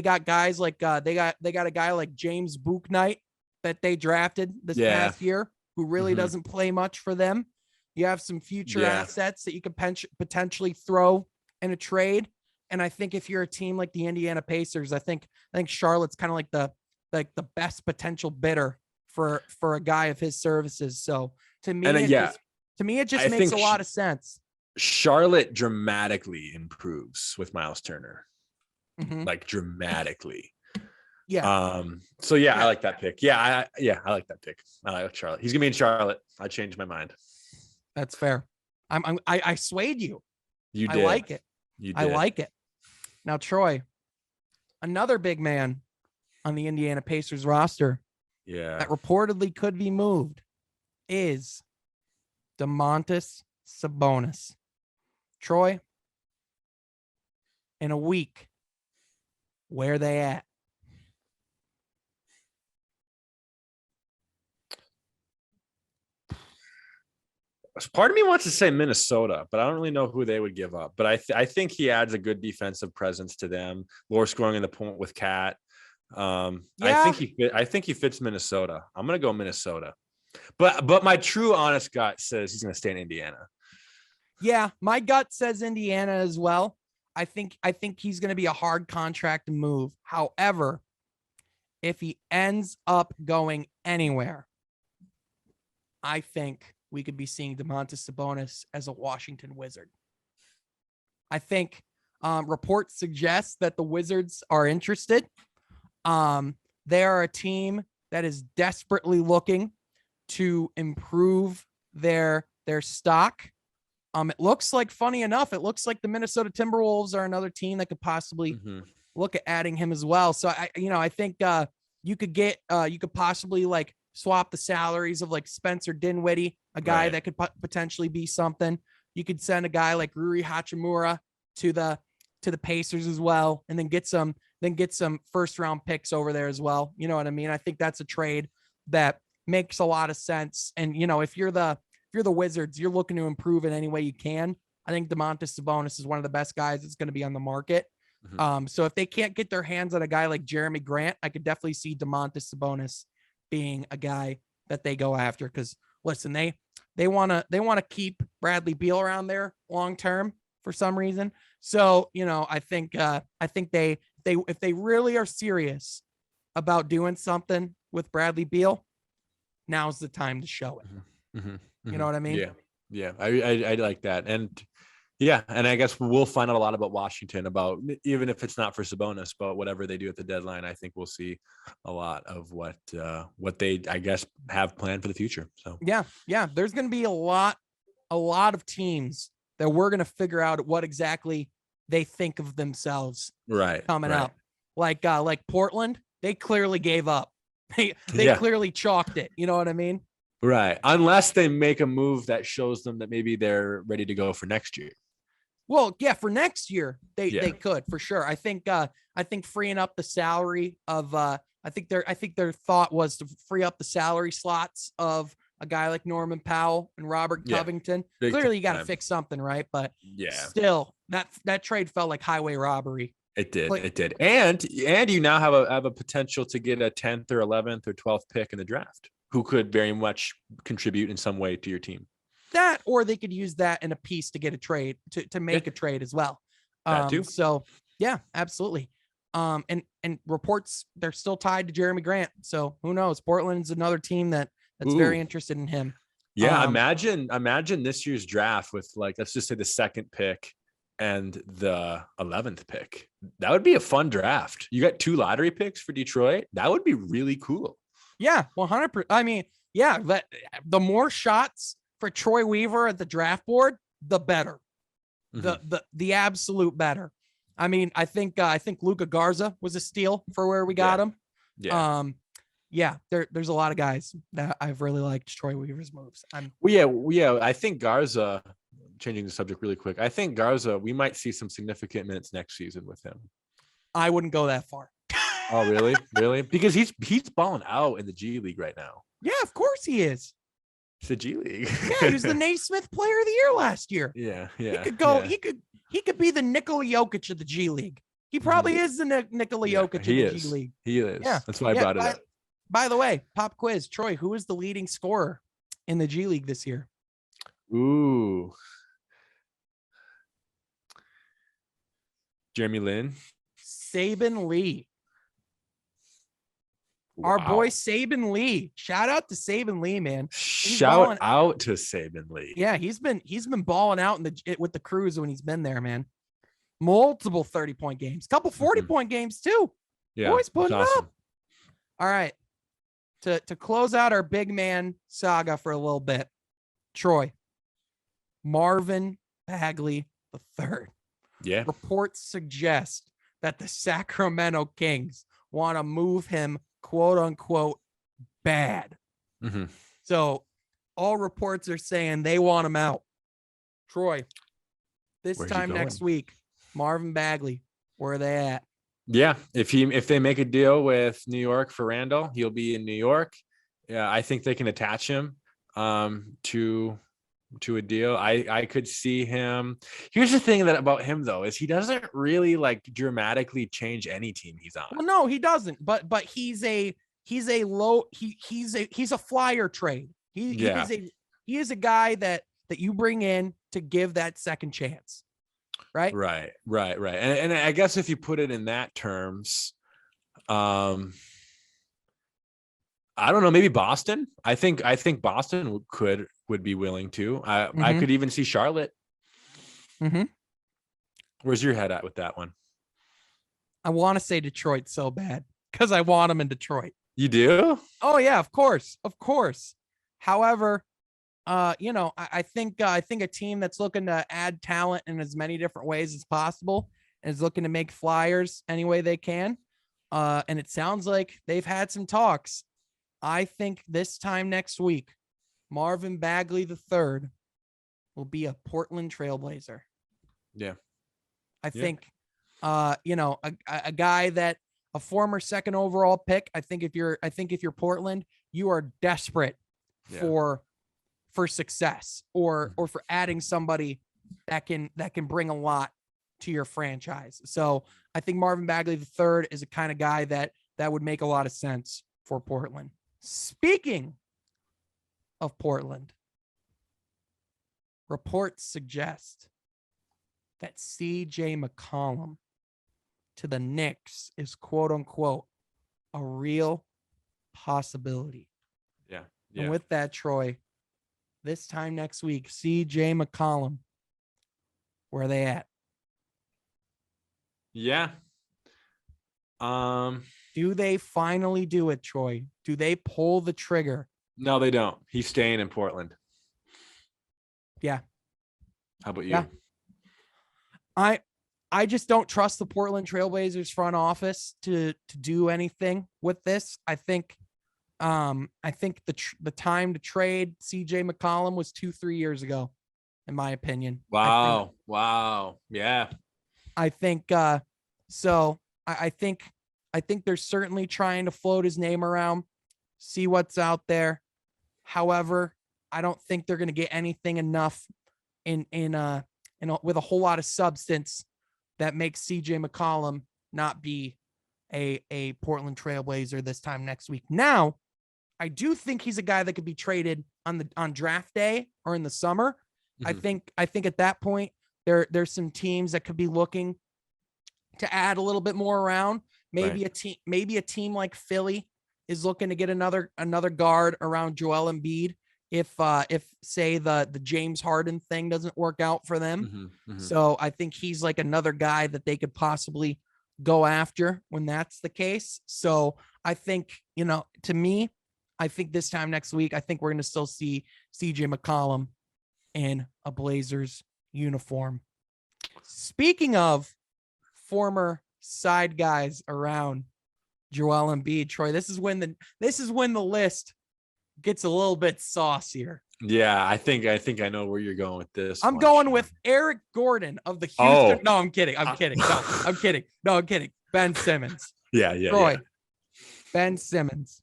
got guys like they got a guy like James Bouknight that they drafted this past year, who really doesn't play much for them. You have some future assets that you could potentially throw in a trade. And I think if you're a team like the Indiana Pacers, I think Charlotte's kind of like the best potential bidder for a guy of his services. So to me, it just makes a lot of sense. Charlotte dramatically improves with Miles Turner, like dramatically. Yeah. So I like that pick. I like that pick. I like Charlotte. He's gonna be in Charlotte. I changed my mind. That's fair. I swayed you. You did. I like it. You did. I like it. Now, Troy, another big man on the Indiana Pacers roster, that reportedly could be moved, is Domantas Sabonis. Troy, in a week, where they at? Part of me wants to say Minnesota, but I don't really know who they would give up. But I think he adds a good defensive presence to them. More scoring in the point with Cat. I think he fits Minnesota. I'm gonna go Minnesota. But my true honest gut says he's gonna stay in Indiana. Yeah, my gut says Indiana as well. I think he's gonna be a hard contract to move. However, if he ends up going anywhere, I think we could be seeing Domantas Sabonis as a Washington Wizard. I think reports suggest that the Wizards are interested. They are a team that is desperately looking to improve their stock. It looks like, funny enough, it looks like the Minnesota Timberwolves are another team that could possibly look at adding him as well. So I think you could possibly like swap the salaries of like Spencer Dinwiddie, a guy that could potentially be something. You could send a guy like Rui Hachimura to the to the Pacers as well, and then get some first round picks over there as well. You know what I mean? I think that's a trade that makes a lot of sense. And if you're the Wizards, you're looking to improve in any way you can. I think Domantas Sabonis is one of the best guys that's going to be on the market. So if they can't get their hands on a guy like Jeremy Grant, I could definitely see Domantas Sabonis being a guy that they go after. Because listen, they want to keep Bradley Beal around there long term for some reason. So I think they if they really are serious about doing something with Bradley Beal, now's the time to show it. You know what I mean? Yeah. I like that. And I guess we'll find out a lot about Washington, about even if it's not for Sabonis, but whatever they do at the deadline. I think we'll see a lot of what they, I guess, have planned for the future. So yeah, there's going to be a lot of teams that we're going to figure out what exactly they think of themselves coming up. Like Portland, they clearly gave up. They clearly chalked it. You know what I mean? Right. Unless they make a move that shows them that maybe they're ready to go for next year. Well, yeah, for next year, they could for sure. I think freeing up the salary of I think their thought was to free up the salary slots of a guy like Norman Powell and Robert Covington. Clearly you got to fix something, right? But still that trade felt like highway robbery. It did. And you now have a potential to get a 10th or 11th or 12th pick in the draft, who could very much contribute in some way to your team. That, or they could use that in a piece to get a trade, to make a trade as well. That too. So yeah, absolutely. And reports, they're still tied to Jeremy Grant. So who knows? Portland's another team that's very interested in him. Yeah. Imagine this year's draft with, like, let's just say the 2nd pick and the 11th pick. That would be a fun draft. You got 2 lottery picks for Detroit. That would be really cool. Yeah. 100%. I mean, yeah, the more shots for Troy Weaver at the draft board, the better. The absolute better. I mean, I think Luka Garza was a steal for where we got him. Yeah. There's a lot of guys that I've really liked Troy Weaver's moves. I think Garza, changing the subject really quick, I think Garza, we might see some significant minutes next season with him. I wouldn't go that far. Oh, really? Really? Because he's balling out in the G League right now. Yeah, of course he is. It's the G League. Yeah, he was the Naismith Player of the Year last year. Yeah. He could go. Yeah. He could be the Nikola Jokic of the G League. He probably is the Nikola Jokic of the G League. He is. Yeah, that's why I brought it up. By the way, pop quiz, Troy, who is the leading scorer in the G League this year? Ooh, Jeremy Lin, Saben Lee. Our boy Saben Lee. Shout out to Saben Lee, man. Shout out to Saben Lee. Yeah, he's been balling out with the Crews when he's been there, man. Multiple 30-point games, couple 40-point games too. Yeah, boys putting awesome. up. All right, to close out our big man saga for a little bit, Troy, Marvin Bagley III. Yeah. Reports suggest that the Sacramento Kings want to move him, quote unquote, bad. So all reports are saying they want him out. Troy, this time next week, Marvin Bagley, where are they at? Yeah, if they make a deal with New York for Randle, he'll be in New York. Yeah, I think they can attach him to a deal. I could see him. Here's the thing about him though, is he doesn't really like dramatically change any team he's on. Well, no, he doesn't. But he's a flyer trade. He is a guy that you bring in to give that second chance. Right. And I guess if you put it in that terms, I don't know, maybe Boston. I think Boston would be willing to. I could even see Charlotte. Where's your head at with that one? I want to say Detroit so bad because I want him in Detroit. You do? Oh yeah, of course. However, I think a team that's looking to add talent in as many different ways as possible and is looking to make flyers any way they can. And it sounds like they've had some talks. I think this time next week, Marvin Bagley III will be a Portland Trailblazer. Yeah. I think You know, a guy that a former second overall pick. I think if you're Portland, you are desperate for success or for adding somebody that can bring a lot to your franchise. So I think Marvin Bagley III is a kind of guy that would make a lot of sense for Portland. Speaking of Portland, reports suggest that CJ McCollum to the Knicks is quote unquote a real possibility. Yeah. And with that, Troy, this time next week, CJ McCollum, where are they at? Yeah. Do they finally do it, Troy? Do they pull the trigger? No, they don't. He's staying in Portland. Yeah. How about you? Yeah. I just don't trust the Portland Trailblazers front office to do anything with this. I think the time to trade CJ McCollum was 2-3 years ago, in my opinion. Wow. Yeah. I think so. I think they're certainly trying to float his name around, see what's out there. However, I don't think they're going to get anything enough with a whole lot of substance that makes CJ McCollum not be a Portland Trailblazer this time next week. Now, I do think he's a guy that could be traded on draft day or in the summer. Mm-hmm. I think at that point there's some teams that could be looking to add a little bit more around. Maybe a team like Philly is looking to get another guard around Joel Embiid if say the James Harden thing doesn't work out for them. Mm-hmm. So I think he's like another guy that they could possibly go after when that's the case. So I think, to me, I think this time next week, I think we're going to still see CJ McCollum in a Blazers uniform. Speaking of former side guys around Joel Embiid, Troy, this is when the list gets a little bit saucier. Yeah, I think I know where you're going with this. I'm going with Eric Gordon of the Houston. No, I'm kidding. No, I'm kidding. No, I'm kidding. Ben Simmons. Yeah. Troy. Yeah. Ben Simmons.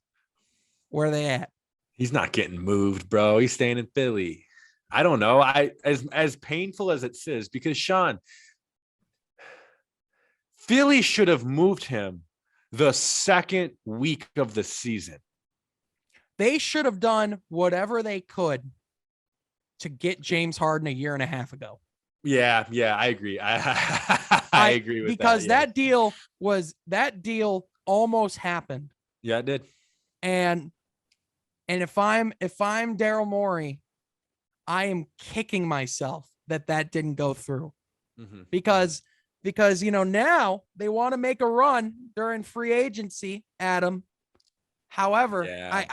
Where are they at? He's not getting moved, bro. He's staying in Philly. I don't know. As painful as it is, because Sean, Philly should have moved him the second week of the season. They should have done whatever they could to get James Harden a year and a half ago. Yeah, I agree. I agree with because that. Yeah. that deal almost happened. Yeah, it did. And if I'm Daryl Morey, I am kicking myself that didn't go through. Mm-hmm. Because now they want to make a run during free agency, Adam. However, yeah,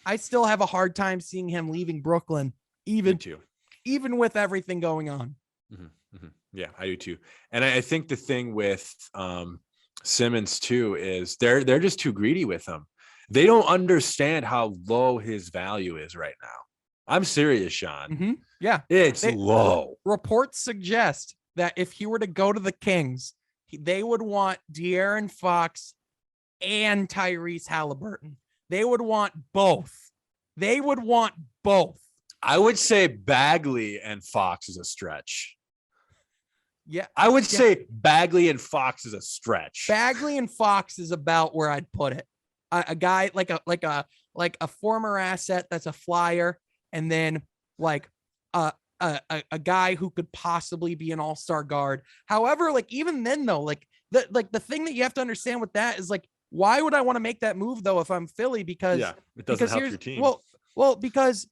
I still have a hard time seeing him leaving Brooklyn, even with everything going on. Mm-hmm, mm-hmm. Yeah, I do too. And I think the thing with Simmons too is they're just too greedy with him. They don't understand how low his value is right now. I'm serious, Sean. Mm-hmm. Yeah, it's low. Reports suggest that if he were to go to the Kings, they would want De'Aaron Fox and Tyrese Halliburton. They would want both. I would say Bagley and Fox is a stretch. Yeah. I would say Bagley and Fox is a stretch. Bagley and Fox is about where I'd put it. A guy like a former asset that's a flyer, and then like a guy who could possibly be an all-star guard. However, like even then though, the thing that you have to understand with that is like, why would I want to make that move though if I'm Philly? Because it doesn't help your team. Well, because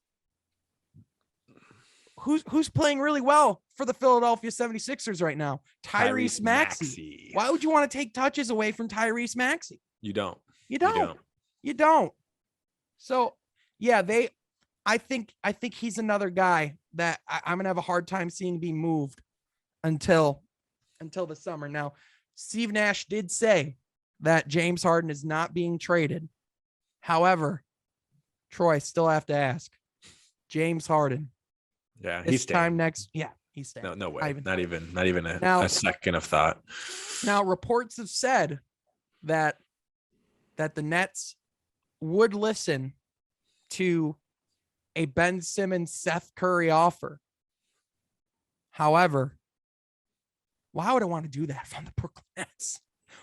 who's playing really well for the Philadelphia 76ers right now? Tyrese Maxey. Why would you want to take touches away from Tyrese Maxey? You don't. So yeah, I think he's another guy that I'm gonna have a hard time seeing be moved until the summer. Now, Steve Nash did say that James Harden is not being traded. However, Troy, still have to ask, James Harden. Yeah, he's time next. Yeah, He's staying. No way. Not even a second of thought. Now, reports have said that the Nets would listen to a Ben Simmons, Seth Curry offer. However, why would I want to do that from the Brooklyn Nets?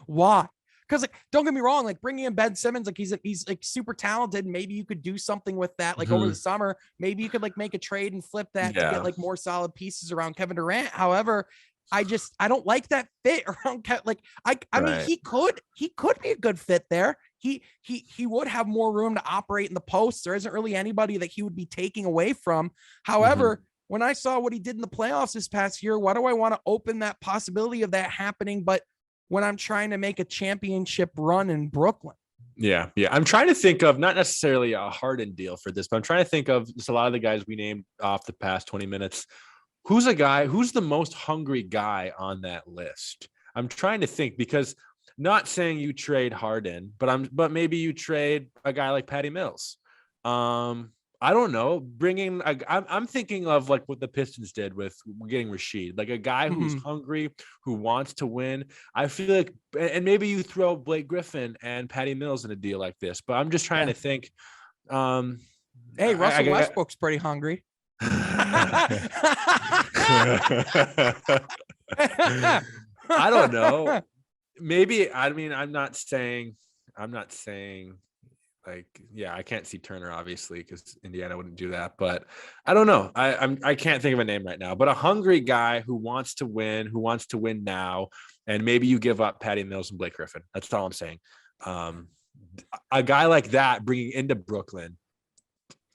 Why? Because like, don't get me wrong, like bringing in Ben Simmons, like he's like super talented. Maybe you could do something with that, like over the summer. Maybe you could like make a trade and flip that to get like more solid pieces around Kevin Durant. However, I don't like that fit around like I mean he could be a good fit there. He would have more room to operate in the post. There isn't really anybody that he would be taking away from. However, when I saw what he did in the playoffs this past year, why do I want to open that possibility of that happening? But when I'm trying to make a championship run in Brooklyn. Yeah. I'm trying to think of not necessarily a Harden deal for this, but I'm trying to think of just a lot of the guys we named off the past 20 minutes. Who's the most hungry guy on that list? I'm trying to think, because not saying you trade Harden, but maybe you trade a guy like Patty Mills. I don't know. I'm thinking of like what the Pistons did with getting Rasheed, like a guy who's hungry, who wants to win. I feel like, and maybe you throw Blake Griffin and Patty Mills in a deal like this, but I'm just trying to think. Hey, Russell Westbrook's pretty hungry. I don't know. Maybe, I mean, I'm not saying like, I can't see Turner obviously because Indiana wouldn't do that, but I don't know. I can't think of a name right now, but a hungry guy who wants to win now, and maybe you give up Patty Mills and Blake Griffin. That's all I'm saying. A guy like that bringing into Brooklyn,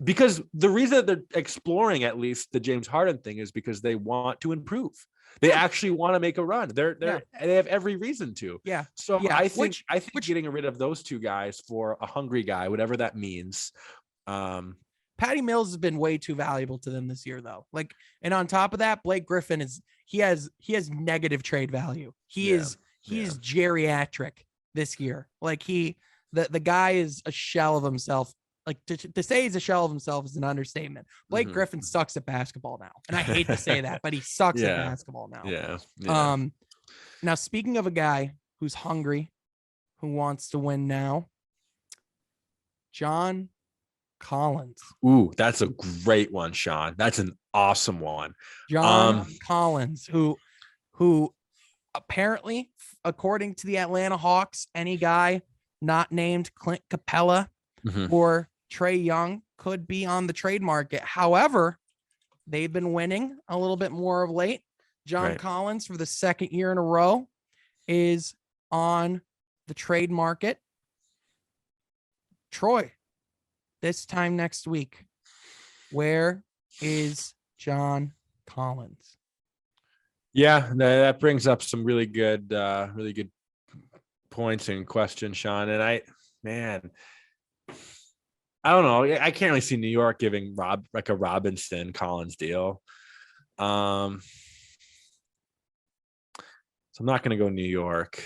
because the reason that they're exploring at least the James Harden thing is because they want to improve. They actually want to make a run. They have every reason to. Yeah. So I think getting rid of those two guys for a hungry guy, whatever that means. Patty Mills has been way too valuable to them this year, though. Like, and on top of that, Blake Griffin he has negative trade value. He is geriatric this year. Like the guy is a shell of himself. Like to say he's a shell of himself is an understatement. Blake Griffin sucks at basketball now. And I hate to say that, but he sucks at basketball now. Yeah. Now speaking of a guy who's hungry, who wants to win now, John Collins. Ooh, that's a great one, Sean. That's an awesome one. John Collins, who apparently, according to the Atlanta Hawks, any guy not named Clint Capella or Trae Young could be on the trade market. However, they've been winning a little bit more of late. John Collins, for the second year in a row, is on the trade market. Troy, this time next week, where is John Collins? Yeah, that brings up some really good points and questions, Sean. And I don't know. I can't really see New York giving a Robinson Collins deal. So I'm not going to go New York.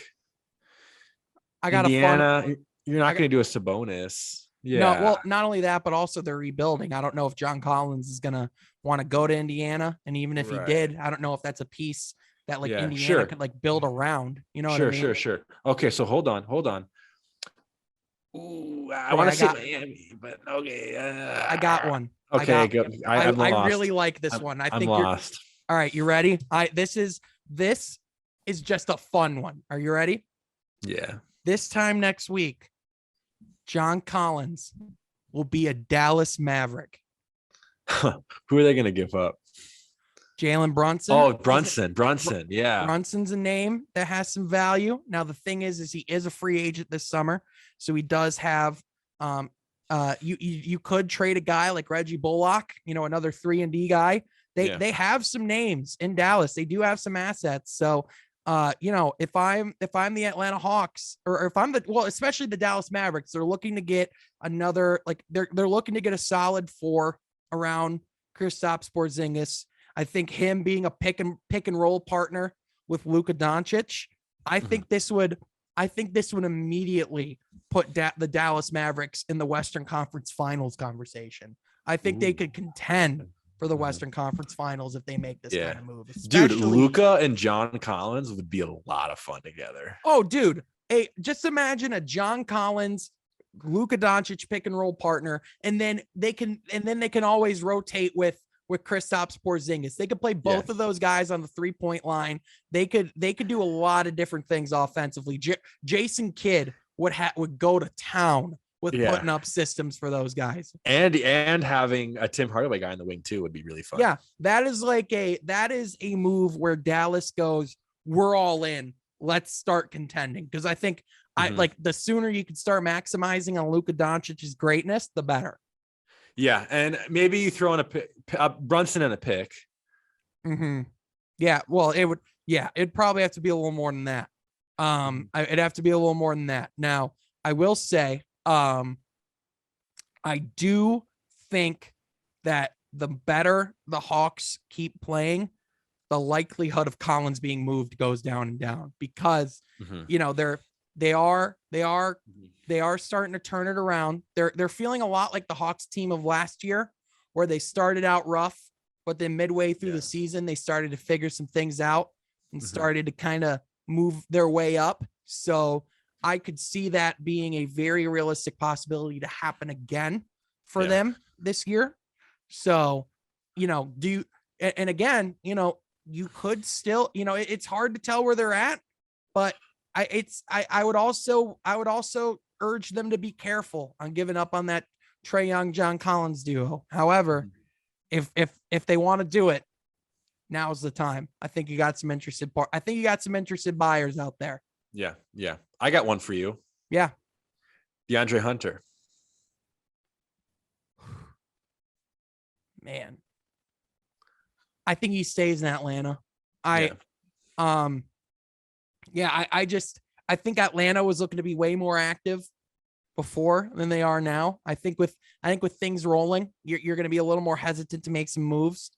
I got Indiana. You're not going to do a Sabonis. Yeah. No, well, not only that, but also they're rebuilding. I don't know if John Collins is going to want to go to Indiana. And even if he did, I don't know if that's a piece that Indiana could build around. You know what I mean? Sure. Okay. So hold on. Ooh, I want to say Miami, but okay. I got one. Okay, I really like this one. I think you're lost. All right, you ready? This is just a fun one. Are you ready? Yeah. This time next week, John Collins will be a Dallas Maverick. Who are they going to give up? Jalen Brunson. Oh, Brunson. Yeah. Brunson's a name that has some value. Now, the thing is he is a free agent this summer. So he does have, you could trade a guy like Reggie Bullock, another 3-and-D guy. They have some names in Dallas. They do have some assets. So, if I'm the Atlanta Hawks or if I'm especially the Dallas Mavericks, they're looking to get another, they're looking to get a solid 4 around Kristaps Porzingis. I think him being a pick and roll partner with Luka Doncic, I think this would immediately put the Dallas Mavericks in the Western Conference Finals conversation. I think they could contend for the Western Conference Finals if they make this kind of move. Dude, Luka and John Collins would be a lot of fun together. Oh, dude. Hey, just imagine a John Collins, Luka Doncic pick and roll partner, and then they can always rotate with Kristaps Porzingis. They could play both of those guys on the 3-point line. They could do a lot of different things offensively. Jason Kidd would go to town with putting up systems for those guys. And having a Tim Hardaway guy in the wing too would be really fun. Yeah, that is a move where Dallas goes, we're all in. Let's start contending. Because I think the sooner you can start maximizing on Luka Doncic's greatness, the better. Yeah, and maybe you throw in a Brunson and a pick. Yeah, well, it'd probably have to be a little more than that. It'd have to be a little more than that. Now, I will say, I do think that the better the Hawks keep playing, the likelihood of Collins being moved goes down and down because they are starting to turn it around. They're feeling a lot like the Hawks team of last year, where they started out rough, but then midway through the season, they started to figure some things out and started to kind of move their way up. So I could see that being a very realistic possibility to happen again for them this year. So, and again, you could still, it's hard to tell where they're at, but I would also urge them to be careful on giving up on that Trae Young, John Collins duo. However, if they want to do it, now's the time. I think you got some interested buyers out there. Yeah. Yeah. I got one for you. Yeah. DeAndre Hunter. Man. I think he stays in Atlanta. I think Atlanta was looking to be way more active before than they are now. I think with things rolling, you're going to be a little more hesitant to make some moves.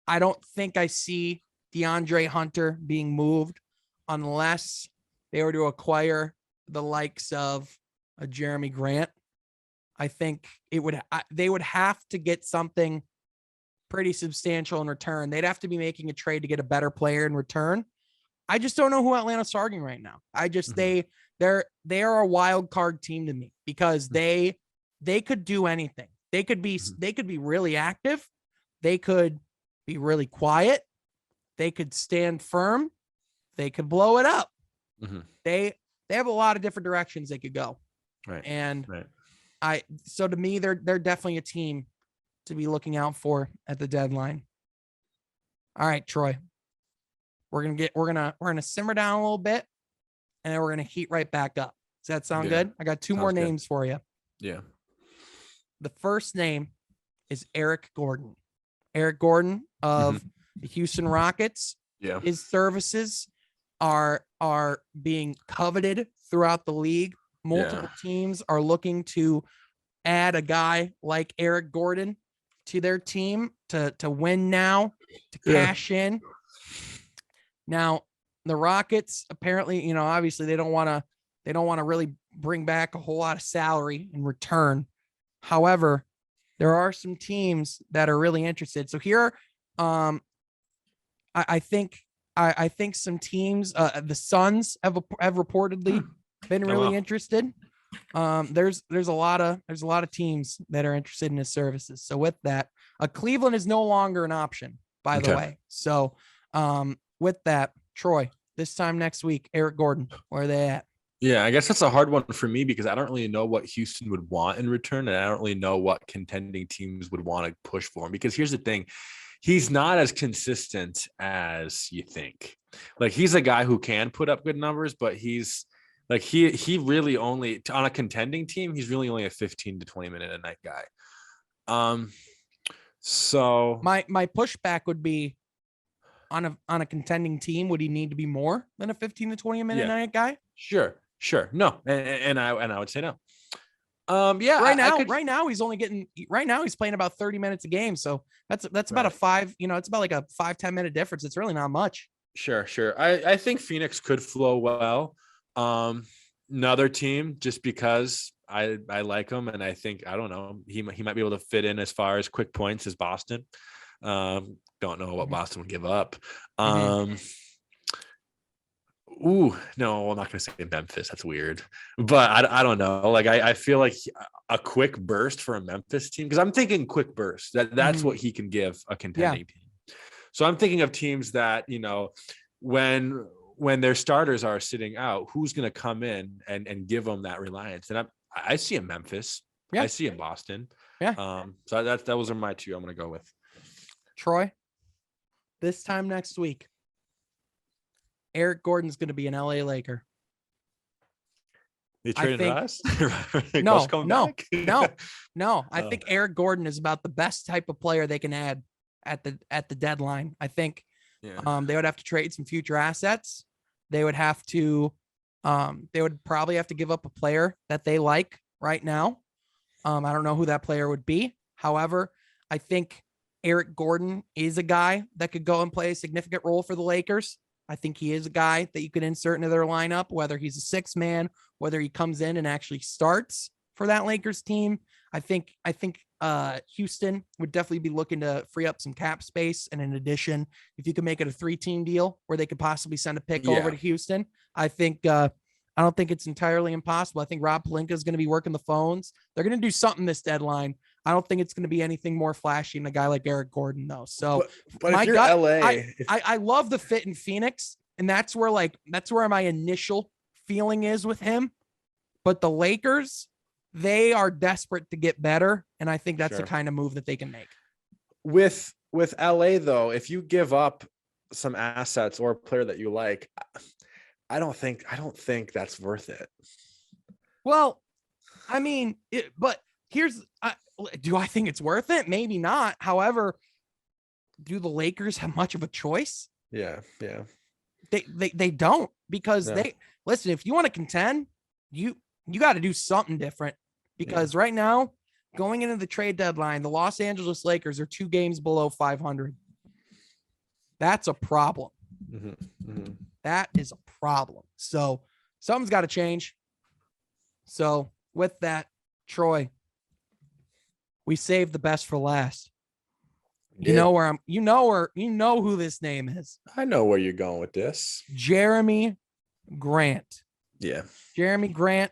I don't think I see DeAndre Hunter being moved unless they were to acquire the likes of a Jeremy Grant. I think they would have to get something pretty substantial in return. They'd have to be making a trade to get a better player in return. I just don't know who Atlanta's targeting right now. They are a wild card team to me because they could do anything. They could be really active. They could be really quiet. They could stand firm. They could blow it up. They have a lot of different directions they could go. Right. And so to me, they're definitely a team to be looking out for at the deadline. All right, Troy. We're gonna simmer down a little bit, and then we're gonna heat right back up. Does that sound good? I got two more names for you. Yeah. The first name is Eric Gordon. Eric Gordon of the Houston Rockets. Yeah. His services are being coveted throughout the league. Multiple teams are looking to add a guy like Eric Gordon to their team to win now, to cash in. Now, the Rockets apparently, obviously they don't want to really bring back a whole lot of salary in return. However, there are some teams that are really interested. So here, I think some teams, the Suns have reportedly been really interested. There's a lot of teams that are interested in his services. So with that, Cleveland is no longer an option, by the way. So, with that, Troy, this time next week, Eric Gordon, where are they at? Yeah, I guess that's a hard one for me because I don't really know what Houston would want in return, and I don't really know what contending teams would want to push for him. Because here's the thing, he's not as consistent as you think. Like, he's a guy who can put up good numbers, but he's like he really only on a contending team, he's really only a 15 to 20 minute a night guy. So my pushback would be on a contending team, would he need to be more than a 15 to 20 minute a night guy? Sure. No. And I would say no. Right now he's playing about 30 minutes a game. So that's about it's about like a 5-10 minute difference. It's really not much. Sure. I think Phoenix could flow well. another team, just because I like him, and I think, I don't know, he might be able to fit in as far as quick points as Boston. Don't know what Boston would give up. Ooh, no, I'm not gonna say Memphis. That's weird, but I don't know. Like I feel like a quick burst for a Memphis team, because I'm thinking quick burst. That's what he can give a contending team. So I'm thinking of teams that, when their starters are sitting out, who's going to come in and give them that reliance. And I see a Memphis. Yeah. I see a Boston. Yeah. So those are my two I'm going to go with. Troy, this time next week, Eric Gordon's going to be an LA Laker. They traded us? No. I think Eric Gordon is about the best type of player they can add at the deadline. I think they would have to trade some future assets. They would have to, they would probably have to give up a player that they like right now. I don't know who that player would be. However, I think Eric Gordon is a guy that could go and play a significant role for the Lakers. I think he is a guy that you could insert into their lineup, whether he's a 6-man, whether he comes in and actually starts for that Lakers team. I think Houston would definitely be looking to free up some cap space. And in addition, if you could make it a 3-team deal where they could possibly send a pick over to Houston, I think, I don't think it's entirely impossible. I think Rob Pelinka is going to be working the phones. They're going to do something this deadline. I don't think it's going to be anything more flashy than a guy like Eric Gordon, though. So, but if you're LA, I love the fit in Phoenix, and that's where my initial feeling is with him. But the Lakers, they are desperate to get better, and I think that's the kind of move that they can make. With LA, though, if you give up some assets or a player that you like, I don't think that's worth it. Well, I mean, but do I think it's worth it? Maybe not. However, do the Lakers have much of a choice? Yeah. They don't, because listen, if you want to contend, you got to do something different, because right now, going into the trade deadline, the Los Angeles Lakers are 2 games below 500. That's a problem. That is a problem. So something's got to change. So with that, Troy, we saved the best for last. You know who this name is. I know where you're going with this. Jeremy Grant. Yeah. Jeremy Grant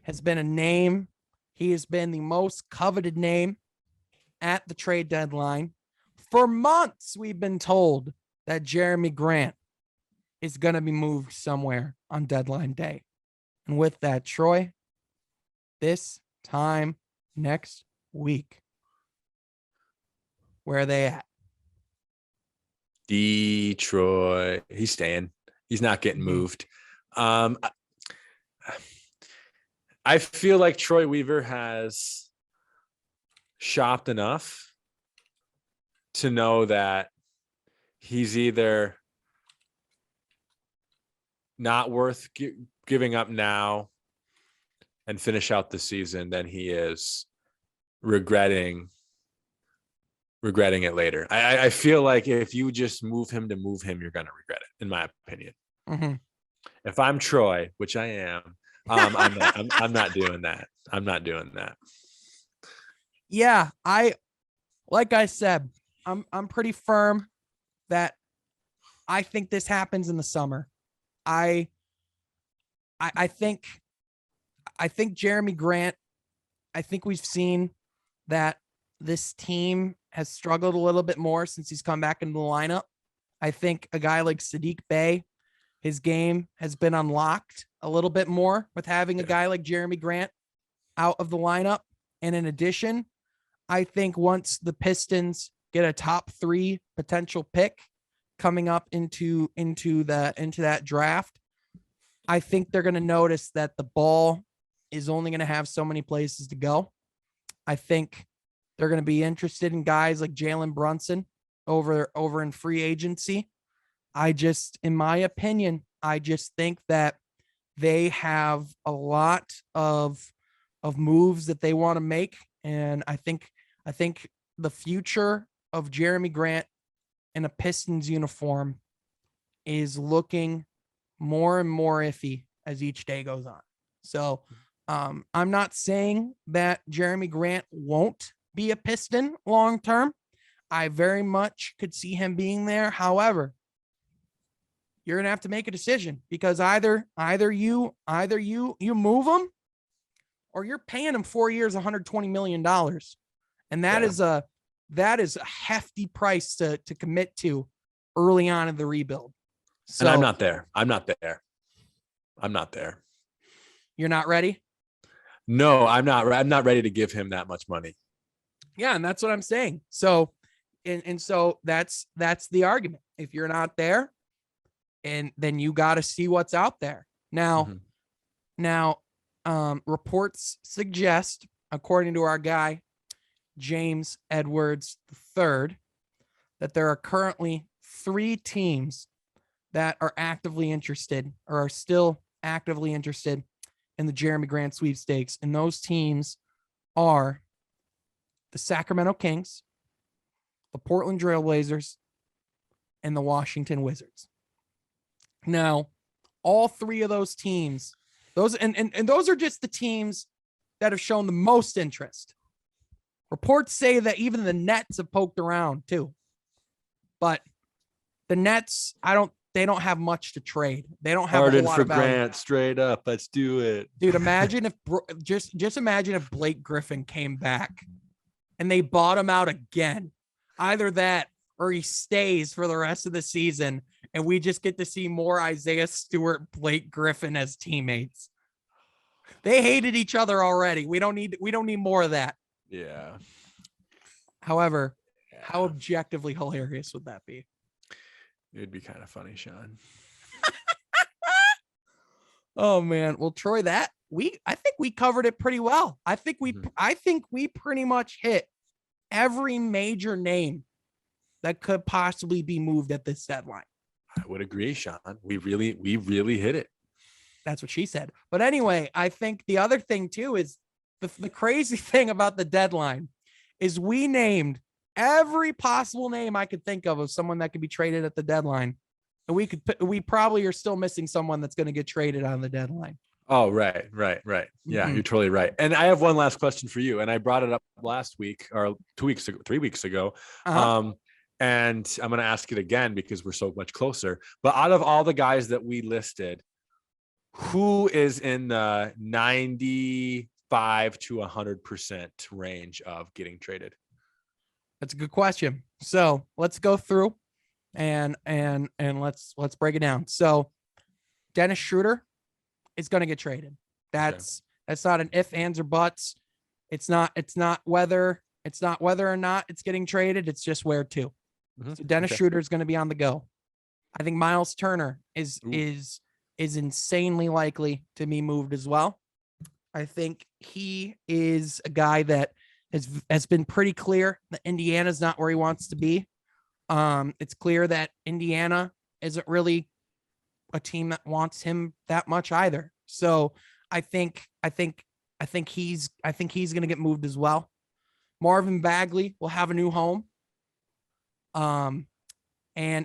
has been a name. He has been the most coveted name at the trade deadline. For months, we've been told that Jeremy Grant is going to be moved somewhere on deadline day. And with that, Troy, this time next week, where are they at? Detroit. He's staying. He's not getting moved. I feel like Troy Weaver has shopped enough to know that he's either not worth giving up now and finish out the season than he is regretting it later. I feel like if you just move him, you're going to regret it, in my opinion. If I'm Troy, which I am, I'm not doing that. I'm not doing that. Yeah, like I said, I'm pretty firm that I think this happens in the summer. I think Jeremy Grant, I think we've seen that this team has struggled a little bit more since he's come back into the lineup. I think a guy like Sadiq Bey, his game has been unlocked a little bit more with having a guy like Jeremy Grant out of the lineup. And in addition, I think once the Pistons get a top 3 potential pick coming up into that draft, I think they're going to notice that the ball is only going to have so many places to go. I think they're going to be interested in guys like Jalen Brunson over in free agency. In my opinion, I just think that they have a lot of moves that they want to make. And I think the future of Jeremy Grant in a Pistons uniform is looking more and more iffy as each day goes on. So I'm not saying that Jeremy Grant won't be a Piston long term. I very much could see him being there. However, you're gonna have to make a decision, because either you move him, or you're paying him 4 years, $120 million. And that is a hefty price to commit to early on in the rebuild. So and I'm not there. You're not ready? No, I'm not ready to give him that much money. Yeah, and that's what I'm saying. So, and so that's the argument. If you're not there, and then you got to see what's out there. Now, reports suggest, according to our guy James Edwards III, that there are currently 3 teams that are actively interested, or are still actively interested in the Jeremy Grant sweepstakes. And those teams are the Sacramento Kings, the Portland Trailblazers, and the Washington Wizards. Now, all 3 of those teams, those are just the teams that have shown the most interest. Reports say that even the Nets have poked around too. But the Nets, they don't have much to trade. They don't have Harden a whole lot for of value. Grant, straight up. Let's do it. Dude, imagine if just imagine if Blake Griffin came back and they bought him out again. Either that, or he stays for the rest of the season and we just get to see more Isaiah Stewart, Blake Griffin as teammates. They hated each other already. We don't need more of that. Yeah. However, how objectively hilarious would that be? It'd be kind of funny, Sean. Oh man. Well, Troy, I think we covered it pretty well. I think we pretty much hit every major name that could possibly be moved at this deadline. I would agree, Sean. We really hit it. That's what she said. But anyway, I think the other thing too is the crazy thing about the deadline is we named every possible name I could think of someone that could be traded at the deadline. And we probably are still missing someone that's going to get traded on the deadline. Oh, right. Yeah, You're totally right. And I have one last question for you. And I brought it up last week or 3 weeks ago. And I'm going to ask it again because we're so much closer. But out of all the guys that we listed, who is in the 95 to 100% range of getting traded? That's a good question. So let's go through and let's break it down. So Dennis Schroeder is going to get traded. That's not an if, ands, or buts. It's not whether or not it's getting traded. It's just where to. So Dennis Schroeder is going to be on the go. I think Miles Turner is insanely likely to be moved as well. I think he is a guy that has been pretty clear that Indiana's not where he wants to be. It's clear that Indiana isn't really a team that wants him that much either. So I think he's going to get moved as well. Marvin Bagley will have a new home. And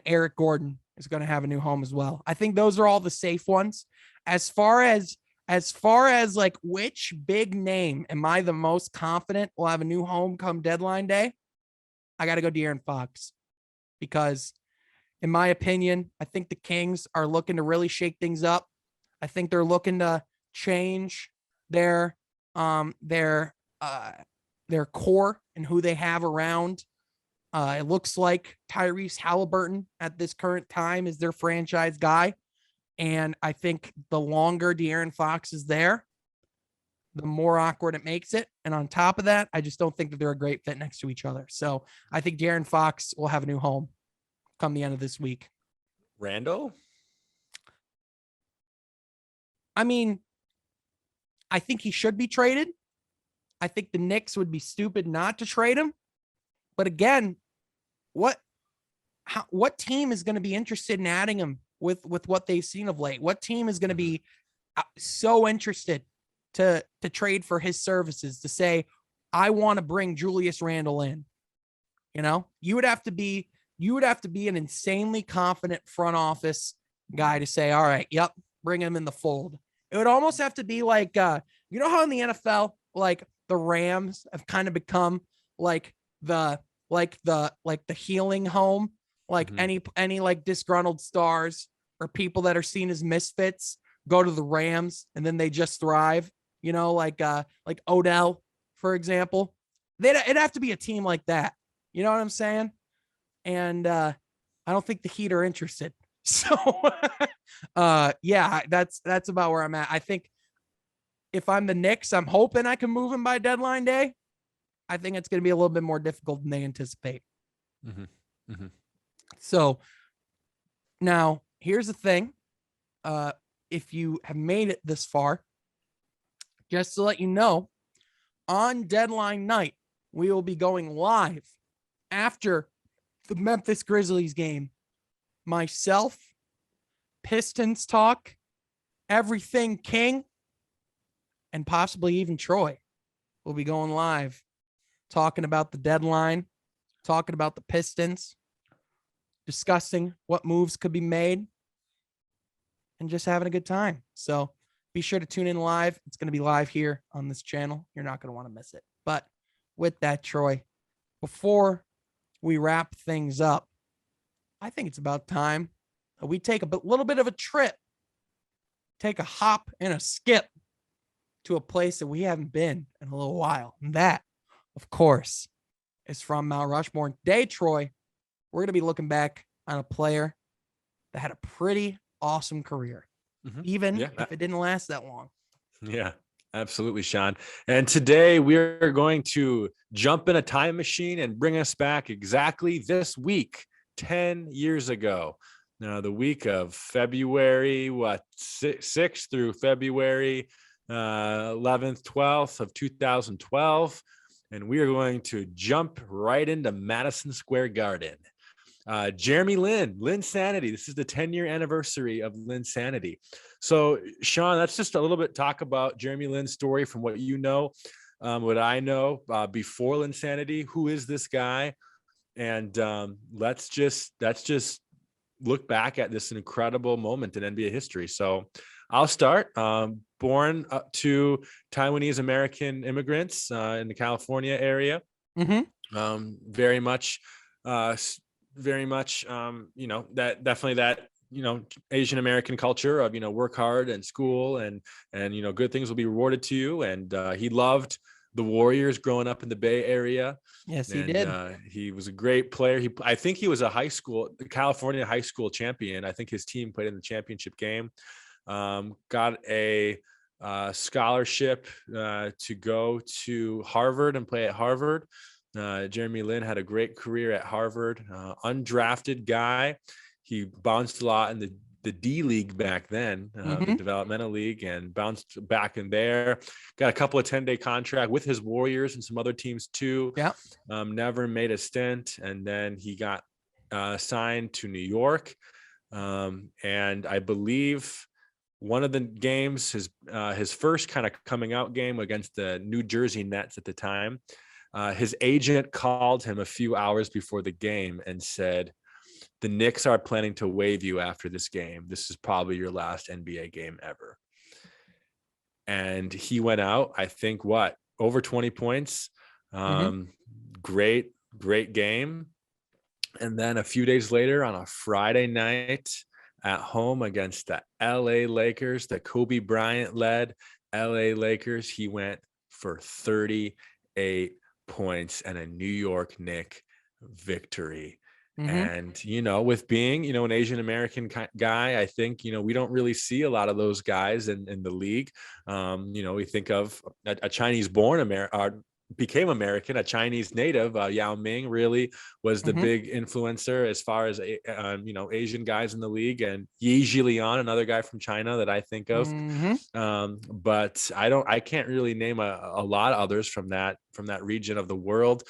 Eric Gordon is going to have a new home as well. I think those are all the safe ones. As far as like which big name am I the most confident will have a new home come deadline day, I got to go De'Aaron Fox, because in my opinion, I think the Kings are looking to really shake things up. I think they're looking to change their core and who they have around. It looks like Tyrese Halliburton at this current time is their franchise guy. And I think the longer De'Aaron Fox is there, the more awkward it makes it. And on top of that, I just don't think that they're a great fit next to each other. So I think De'Aaron Fox will have a new home come the end of this week. Randle? I mean, I think he should be traded. I think the Knicks would be stupid not to trade him. But again, what team is going to be interested in adding him with what they've seen of late? What team is going to be so interested to trade for his services, to say, I want to bring Julius Randle in? You know, you would have to be an insanely confident front office guy to say, all right, yep, bring him in the fold. It would almost have to be like, you know how in the NFL, like the Rams have kind of become like the healing home, like Mhm. any like disgruntled stars or people that are seen as misfits go to the Rams and then they just thrive, like Odell, for example. It'd have to be a team like that. You know what I'm saying? And I don't think the Heat are interested. So yeah, that's about where I'm at. I think if I'm the Knicks, I'm hoping I can move him by deadline day. I think it's going to be a little bit more difficult than they anticipate. Mhm. Mhm. So now here's the thing. If you have made it this far, just to let you know, on deadline night, we will be going live after the Memphis Grizzlies game. Myself, Pistons Talk, Everything King, and possibly even Troy will be going live talking about the deadline, talking about the Pistons, discussing what moves could be made, and just having a good time. So be sure to tune in live. It's going to be live here on this channel. You're not going to want to miss it. But with that, Troy, before we wrap things up, I think it's about time that we take a little bit of a trip, take a hop and a skip to a place that we haven't been in a little while. And that, of course, is from Mount Rushmore. And today, Troy, we're going to be looking back on a player that had a pretty awesome career, even Yeah. if it didn't last that long. Yeah, absolutely, Sean. And today we're going to jump in a time machine and bring us back exactly this week, 10 years ago. Now, the week of February, 6th through February 11th, 12th of 2012. And we are going to jump right into Madison Square Garden. Jeremy Linsanity. This is the 10-year anniversary of Linsanity. So, Sean, let's just a little bit talk about Jeremy Lin's story from what you know, what I know before Linsanity. Who is this guy? And let's just look back at this incredible moment in NBA history. So, I'll start. Born to Taiwanese American immigrants in the California area. Mm-hmm. Very much that definitely that Asian American culture of work hard and school and good things will be rewarded to you. And he loved the Warriors growing up in the Bay Area. Yes, he And did. he was a great player. I think he was a California high school champion. I think his team played in the championship game. Got a scholarship to go to Harvard and play at Harvard. Jeremy Lin had a great career at Harvard, undrafted guy. He bounced a lot in the D League back then, the developmental league, and bounced back in there. Got a couple of 10-day contract with his Warriors and some other teams too. Yeah. Never made a stint. And then he got signed to New York. And I believe one of the games, his first kind of coming out game against the New Jersey Nets at the time, his agent called him a few hours before the game and said, "The Knicks are planning to waive you after this game. This is probably your last NBA game ever." And he went out, I think, over 20 points. Great game. And then a few days later on a Friday night at home against the LA Lakers, the Kobe Bryant led LA Lakers, he went for 38 points and a New York Knicks victory. And, with being, an Asian American guy, I think, we don't really see a lot of those guys in the league. We think of a Chinese born became American, a Chinese native. Yao Ming really was the big influencer as far as, Asian guys in the league, and Yi Jilian, another guy from China that I think of. But I can't really name a lot of others from that region of the world.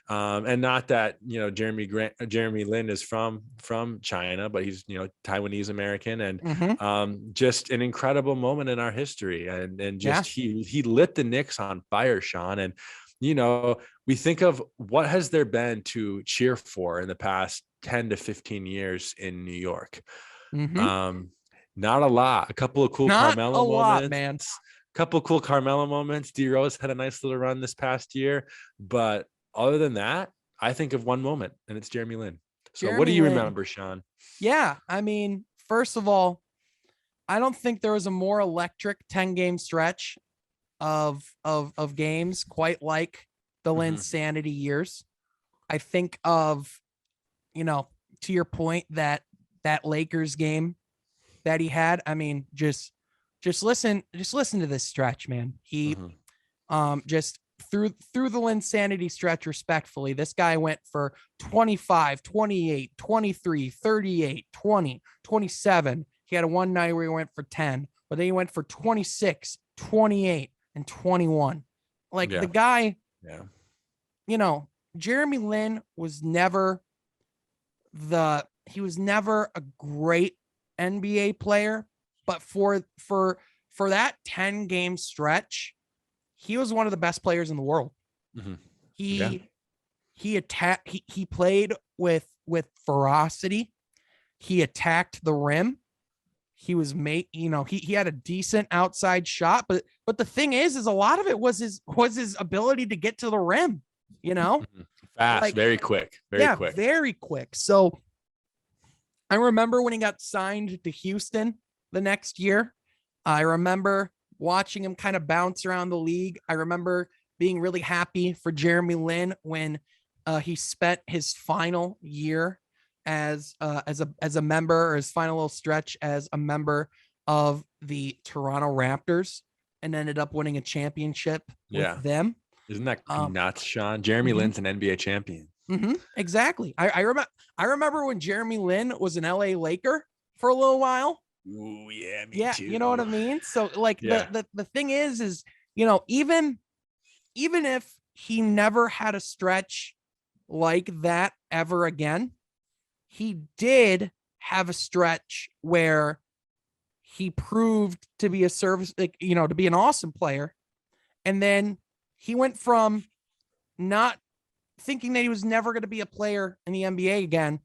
And not that Jeremy Lin is from China, but he's Taiwanese American, and just an incredible moment in our history, and just he lit the Knicks on fire, Sean. And we think of what has there been to cheer for in the past 10 to 15 years in New York. Not a lot. A couple of cool Not Carmelo a lot, moments. man. Couple of cool Carmelo moments. D Rose had a nice little run this past year, but other than that, I think of one moment, and it's Jeremy Lin. So, what do Jeremy you Lin. remember, Sean? Yeah, I mean, first of all, I don't think there was a more electric 10-game stretch of games quite like the Linsanity years. I think of, to your point, that Lakers game that he had. I mean, just listen to this stretch, man. He just through the Linsanity stretch, respectfully, this guy went for 25, 28, 23, 38, 20, 27. He had a one night where he went for 10, but then he went for 26, 28, and 21. Like the guy, Jeremy Lin was never a great NBA player, but for that 10-game stretch, he was one of the best players in the world. He played with ferocity. He attacked the rim. He was he had a decent outside shot, but the thing is a lot of it was his ability to get to the rim, fast, very quick, very quick. So I remember when he got signed to Houston the next year, I remember watching him kind of bounce around the league. I remember being really happy for Jeremy Lin when he spent his final year as a member, or his final little stretch as a member of the Toronto Raptors, and ended up winning a championship with them. Isn't that nuts, Sean? Jeremy Lin's an NBA champion. Exactly. I remember when Jeremy Lin was an LA Laker for a little while. Ooh, yeah, me too. You know what I mean? So like the thing is, even if he never had a stretch like that ever again, he did have a stretch where he proved to be to be an awesome player. And then he went from not thinking that he was never going to be a player in the NBA again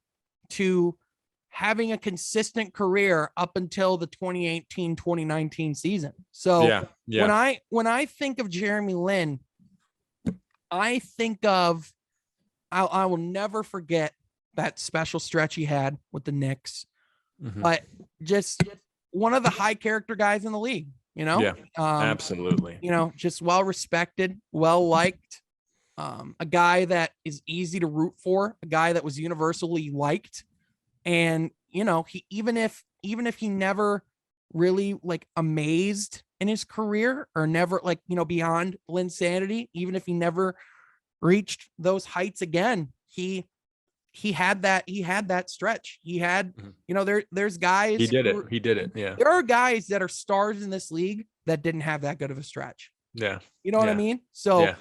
to having a consistent career up until the 2018-2019 season. So when I think of Jeremy Lin, I think of, I will never forget that special stretch he had with the Knicks, but just one of the high character guys in the league, absolutely. Just well respected, well liked, a guy that is easy to root for, a guy that was universally liked. And, he, even if he never really amazed in his career, or never beyond Linsanity, even if he never reached those heights again, he had that stretch. He had, there's guys. He did it. Yeah. There are guys that are stars in this league that didn't have that good of a stretch. Yeah. You know what I mean? So,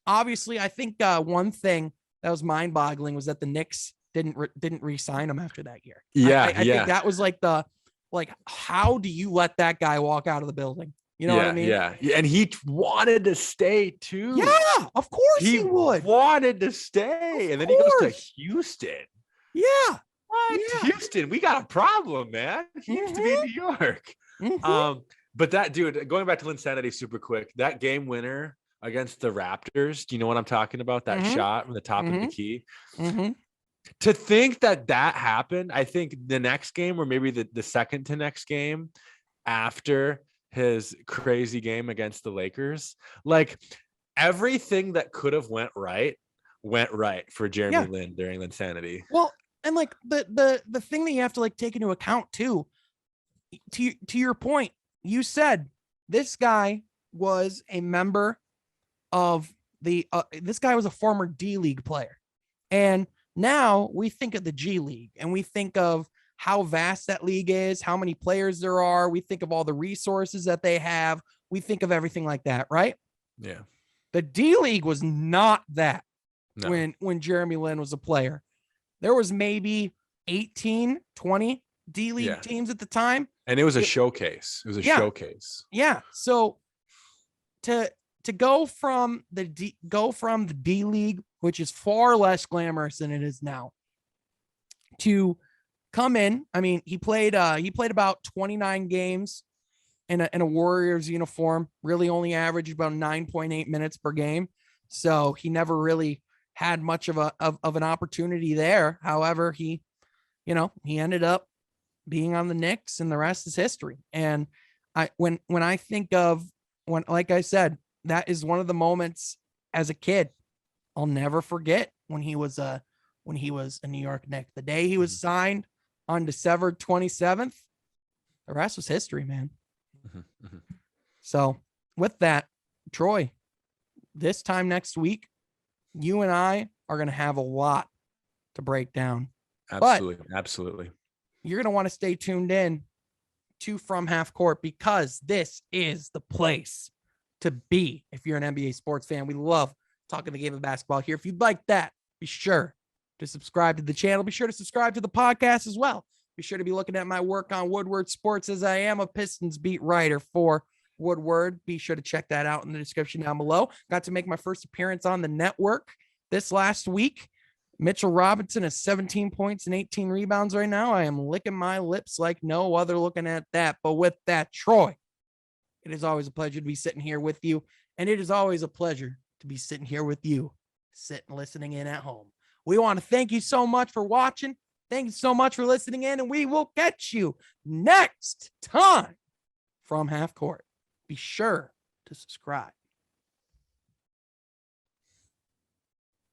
obviously I think one thing that was mind boggling was that the Knicks didn't re-sign him after that year. I think that was how do you let that guy walk out of the building? You know what I mean? Yeah. And he wanted to stay too. Yeah, of course he would. Wanted to stay. And then he goes to Houston. Yeah. What? Yeah. Houston, we got a problem, man. He used to be in New York. But that dude, going back to Linsanity super quick, that game winner against the Raptors, do you know what I'm talking about? That shot from the top of the key. To think that happened, I think the next game, or maybe the second to next game after his crazy game against the Lakers, everything that could have went right for Jeremy Lin during Linsanity. Well, and the thing that you have to take into account too, to your point, you said this guy was a member of this guy was a former D League player, and now we think of the G League, and we think of how vast that league is, how many players there are. We think of all the resources that they have. We think of everything like that, right? Yeah. The D League was not that. No. When Jeremy Lin was a player. There was maybe 18, 20 D League teams at the time. And it was a showcase. It was a showcase. Yeah. So to go from the D League, which is far less glamorous than it is now, to come in. I mean, he played about 29 games in a Warriors uniform, really only averaged about 9.8 minutes per game. So he never really had much of an opportunity there. However, he ended up being on the Knicks, and the rest is history. And when I think of like I said, that is one of the moments as a kid I'll never forget, when he was a New York Knick. The day he was signed on December 27th, the rest was history, man. So with that, Troy, this time next week, you and I are going to have a lot to break down. Absolutely. You're going to want to stay tuned in to From Half Court, because this is the place to be if you're an NBA sports fan. We love talking the game of basketball here. If you'd like that, be sure to subscribe to the channel. Be sure to subscribe to the podcast as well. Be sure to be looking at my work on Woodward Sports, as I am a Pistons beat writer for Woodward. Be sure to check that out in the description down below. Got to make my first appearance on the network this last week. Mitchell Robinson has 17 points and 18 rebounds right now. I am licking my lips like no other looking at that. But with that, Troy, it is always a pleasure to be sitting here with you. And it is always a pleasure to be sitting here with you, sitting listening in at home. We want to thank you so much for watching. Thank you so much for listening in, and we will catch you next time from Half Court. Be sure to subscribe.